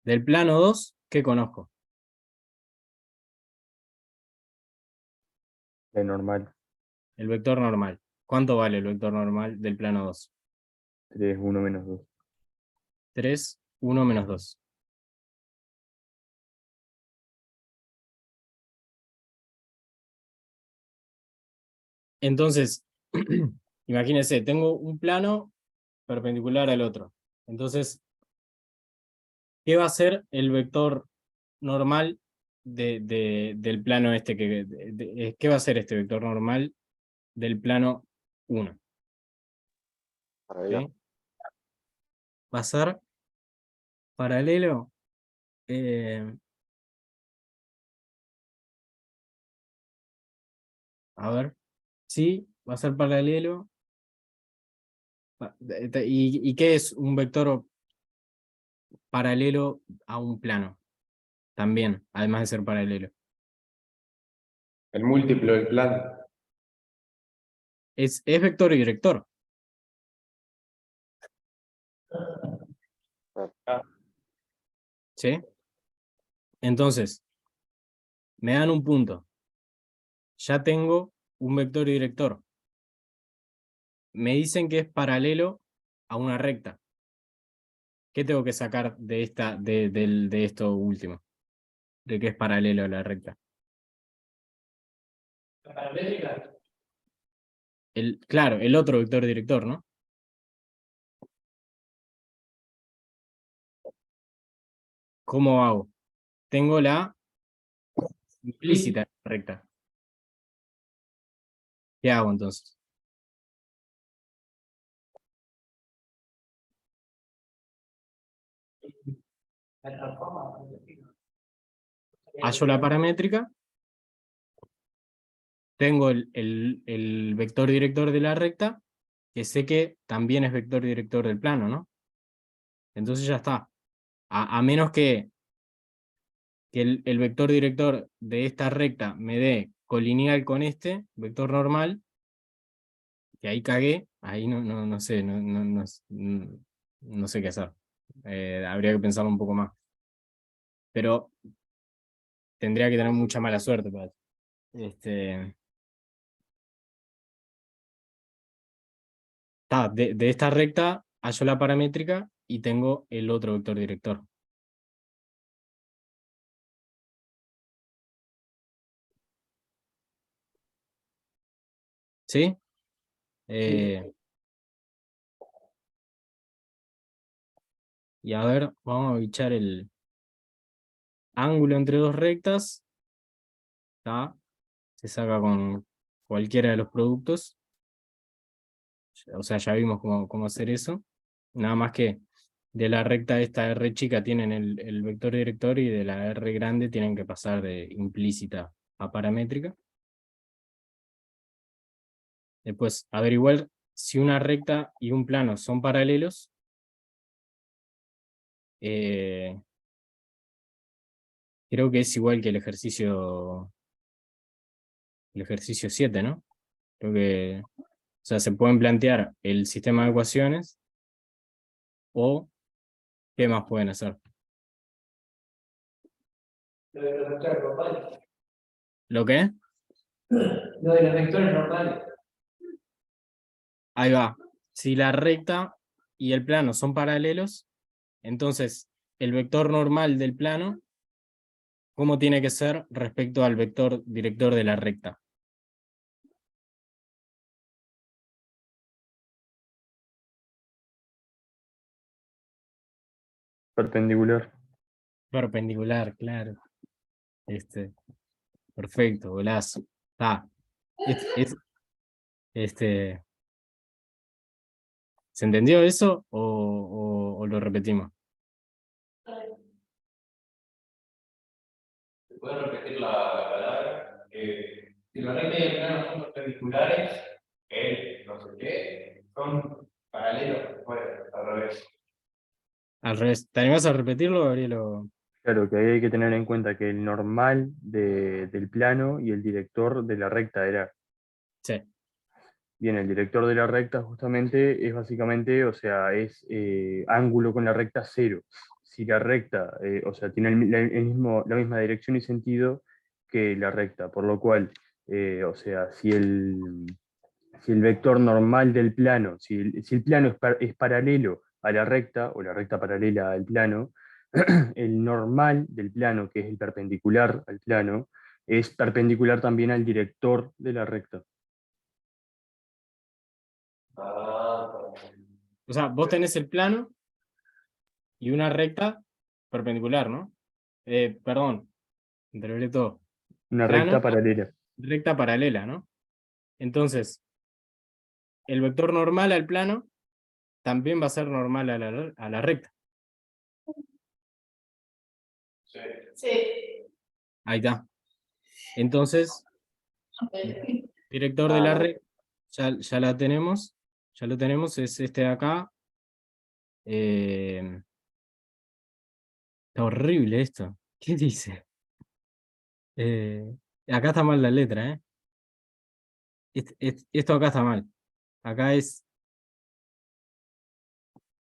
Del plano 2, ¿qué conozco? De normal, El vector normal. ¿Cuánto vale el vector normal del plano 2? 3 1 menos 2. 3, 1 menos 2. Entonces, imagínense, tengo un plano perpendicular al otro. Entonces, ¿qué va a ser el vector normal del plano este? ¿Qué va a ser este vector normal del plano 1? ¿Ok? Va a ser paralelo. A ver. Sí, va a ser paralelo. ¿Y qué es un vector paralelo a un plano? También, además de ser paralelo. El múltiplo del plano. Es vector y director. ¿Sí? Entonces, me dan un punto. Ya tengo un vector y director. Me dicen que es paralelo a una recta. ¿Qué tengo que sacar de esto último? De que es paralelo a la recta. La paramétrica. Claro, el otro vector director, ¿no? ¿Cómo hago? Tengo la implícita recta. ¿Qué hago entonces? La transforma. Hallo la paramétrica. Tengo el vector director de la recta, que sé que también es vector director del plano, ¿no? Entonces ya está. A menos que el vector director de esta recta me dé colineal con este vector normal, que ahí cagué, ahí no sé, no sé qué hacer. Habría que pensarlo un poco más. Pero tendría que tener mucha mala suerte para eso. De esta recta hallo la paramétrica y tengo el otro vector director. ¿Sí? Y a ver, vamos a bichar el ángulo entre dos rectas. Se saca con cualquiera de los productos. o sea, ya vimos cómo hacer eso. Nada más que de la recta esta R chica tienen el vector director y de la R grande tienen que pasar de implícita a paramétrica. Después, averiguar si una recta y un plano son paralelos. Creo que es igual que el ejercicio 7, ¿no? Creo que, o sea, se pueden plantear el sistema de ecuaciones o ¿qué más pueden hacer? Lo de los vectores normales. ¿Lo qué? Lo de los vectores normales. Ahí va. Si la recta y el plano son paralelos, entonces el vector normal del plano, ¿cómo tiene que ser respecto al vector director de la recta? Perpendicular. Perpendicular, claro. Perfecto, golazo. Ah, este, ¿se entendió eso o lo repetimos? ¿Se puede repetir la palabra? Si la recta y el plano son perpendiculares, el no sé qué, son paralelos, bueno, al revés. Al revés. ¿Te animás a repetirlo, Gabriel? Claro, que ahí hay que tener en cuenta que el normal del plano y el director de la recta era. Sí. Bien, el director de la recta justamente es básicamente, o sea, es ángulo con la recta cero. Si la recta, o sea, tiene la misma dirección y sentido que la recta, por lo cual, o sea, si el vector normal del plano, si el plano es paralelo a la recta, o la recta paralela al plano, el normal del plano, que es el perpendicular al plano, es perpendicular también al director de la recta. O sea, vos tenés el plano y una recta perpendicular, ¿no? Perdón, entreveré todo. Una Plano, recta paralela. recta paralela, ¿no? Entonces, el vector normal al plano también va a ser normal a la recta. Sí. Sí. Ahí está. Entonces, director de la recta, ya la tenemos, ya lo tenemos, es este de acá. Está horrible esto. ¿Qué dice? Acá está mal la letra, ¿eh? Esto acá está mal. Acá es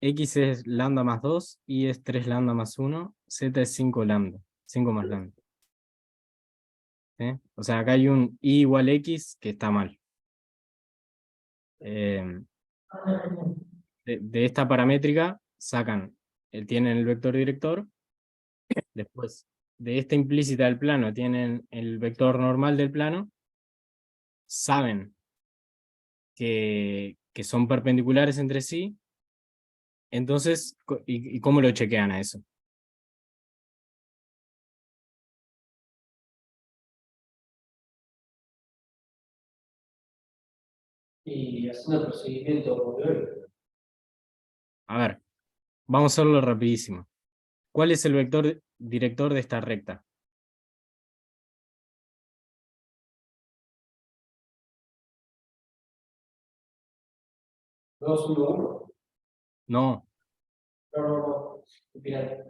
X es lambda más 2, Y es 3 lambda más 1, Z es 5 lambda, 5 más lambda. ¿Sí? O sea, acá hay un Y igual X que está mal. De esta paramétrica sacan, tienen el vector director, después de esta implícita del plano tienen el vector normal del plano, saben que son perpendiculares entre sí, entonces, ¿y cómo lo chequean a eso? Y haciendo el procedimiento teórico. A ver, vamos a hacerlo rapidísimo. ¿Cuál es el vector director de esta recta? Dos, uno, uno. No, No. Mira,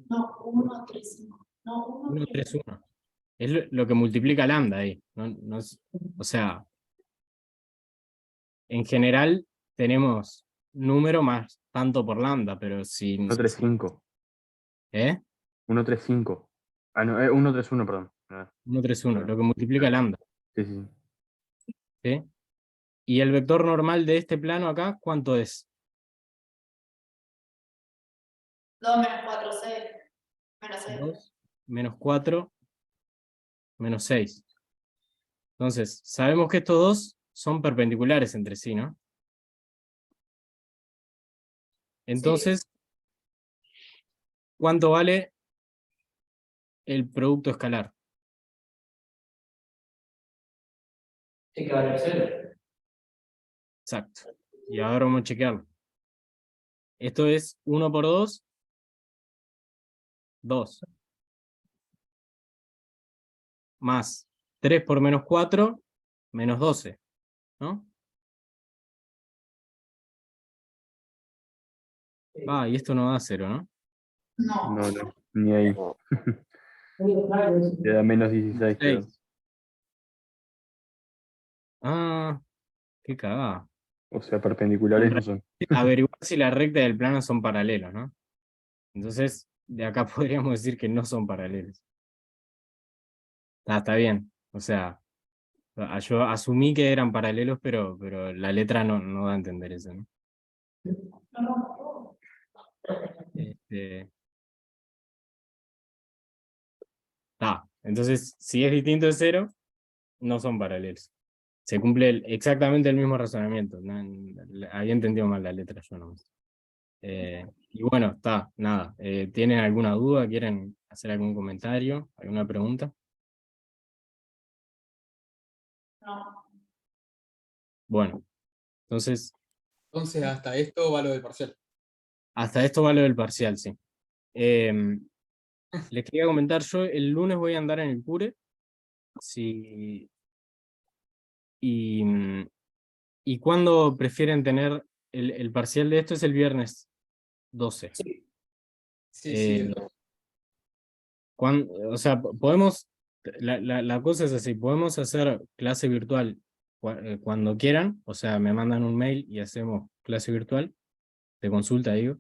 No, 1, 3, 1. No, 1, 1, 3. 3, 1. Es lo que multiplica lambda ahí. O sea, en general tenemos número más tanto por lambda, pero si... 135. ¿Eh? 135. Ah, no, 131, perdón. 1, 3, 1, Ah, lo que multiplica lambda. sí, sí. ¿Sí? Y el vector normal de este plano acá, ¿cuánto es? 2 menos 4, 6. Menos 6. 2 menos 4 menos 6. Entonces, sabemos que estos dos son perpendiculares entre sí, ¿no? Entonces, ¿cuánto vale el producto escalar? Tiene que valer 0. Exacto. Y ahora vamos a chequearlo. Esto es 1 por 2, 2. Más 3 por menos 4, menos 12. ¿No? Ah, y esto no da 0, ¿no? No. No, no, ni ahí. Te da menos 16, creo. 6. Ah, qué cagada. O sea, perpendiculares no son. Averiguar si la recta y el plano son paralelos, ¿no? Entonces, de acá podríamos decir que no son paralelos. Está bien. O sea, yo asumí que eran paralelos, pero la letra no da a entender eso, ¿no? Entonces, si es distinto de 0, no son paralelos. Se cumple exactamente el mismo razonamiento. Había entendido mal la letra yo nomás. Y bueno, nada. ¿Tienen alguna duda? ¿Quieren hacer algún comentario? ¿Alguna pregunta? No. Bueno, entonces, Entonces, hasta esto va lo del parcial. hasta esto va lo del parcial, sí. Les quería comentar, yo el lunes voy a andar en el Cure. Sí, ¿y cuándo prefieren tener el parcial de esto? Es el viernes 12. Sí, Eh, o sea, podemos, la cosa es así, podemos hacer clase virtual cuando quieran, o sea, me mandan un mail y hacemos clase virtual, de consulta, digo.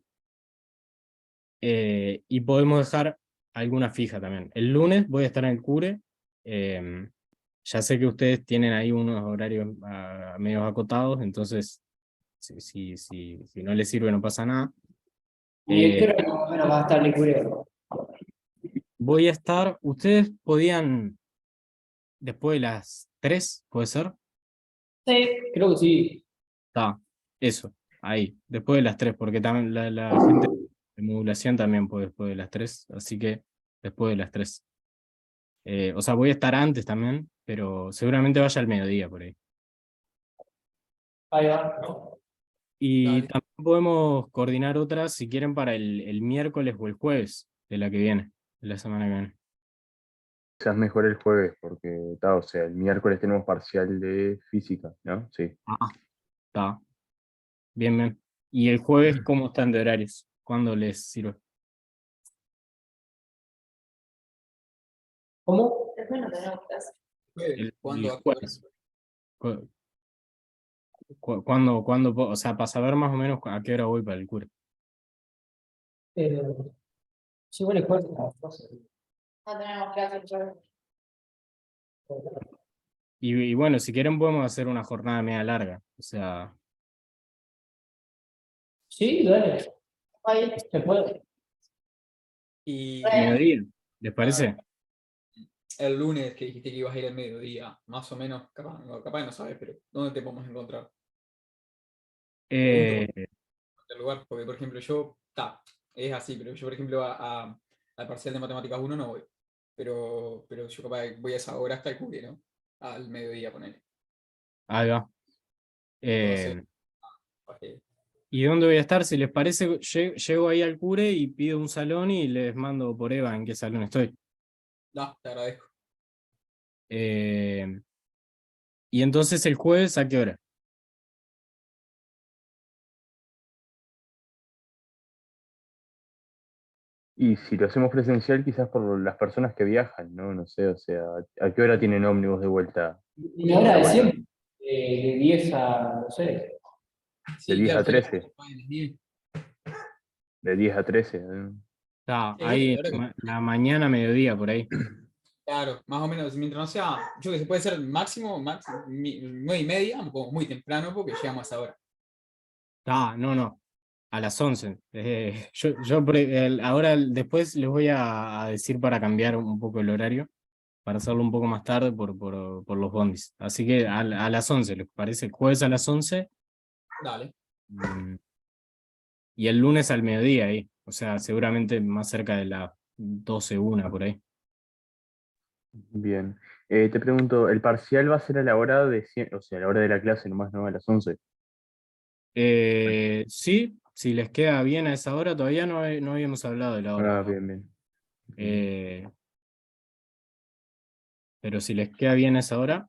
Y podemos dejar alguna fija también. El lunes voy a estar en el Cure. Ya sé que ustedes tienen ahí unos horarios medio acotados, entonces si no les sirve no pasa nada. ¿Y qué hora más o menos va a estar el cureo? Voy a estar, ustedes podían después de las 3, ¿puede ser? Sí. Creo que sí. Está, eso, ahí, después de las 3, porque también la gente de modulación también puede después de las 3, así que después de las 3. O sea, voy a estar antes también, pero seguramente vaya al mediodía por ahí. Ahí va, ¿no? Y Dale. también podemos coordinar otras si quieren para el miércoles o el jueves de la que viene, de la semana que viene. Quizás mejor el jueves, porque o sea, el miércoles tenemos parcial de física, ¿no? Sí. Ah, está. Bien, bien. ¿Y el jueves cómo están de horarios? ¿Cuándo les sirve? ¿Cómo? Después no tenemos clase. El ¿Cuándo? jueves. O sea, para saber más o menos a qué hora voy para el cura. Sí, bueno, el jueves a las 12. No tenemos clase el jueves. Y bueno, si quieren podemos hacer una jornada media larga. O sea, Sí, dale, Hoy, se puede. Y mediodía, ¿les parece? el lunes que dijiste que ibas a ir al mediodía, más o menos, capaz no sabes, pero ¿dónde te podemos encontrar? Eh, El lugar, porque por ejemplo yo, es así, pero yo por ejemplo al parcial de matemáticas 1 no voy, pero yo capaz voy a esa hora hasta el cubre, ¿no? Al mediodía, poner. ahí va. Entonces, ¿Y dónde voy a estar? Si les parece, llego ahí al cure y pido un salón y les mando por Eva en qué salón estoy. no, te agradezco. Y entonces el jueves, ¿a qué hora? Y si lo hacemos presencial, quizás por las personas que viajan, ¿no? No sé, o sea, ¿a qué hora tienen ómnibus de vuelta? Y ahora de siempre, de 10 a, no sé. De 10 a 13, Sí, de 10 a 13. Está sí, ahí, claro que- la mañana, mediodía, por ahí. claro, más o menos, mientras no sea, yo que se puede ser máximo 9:30, como muy temprano, porque llegamos a esa hora. No. A las 11. Ahora después les voy a decir para cambiar un poco el horario, para hacerlo un poco más tarde por los bondis. Así que a las 11, ¿les parece? El jueves a las 11 Dale. y el lunes al mediodía ahí. O sea, seguramente más cerca de las 12:01 por ahí. Bien. Te pregunto, ¿el parcial va a ser a la hora o sea, a la hora de la clase nomás, no a las 11? Sí, si les queda bien a esa hora, todavía no habíamos hablado de la hora. Ah, bien, bien. Pero si les queda bien a esa hora,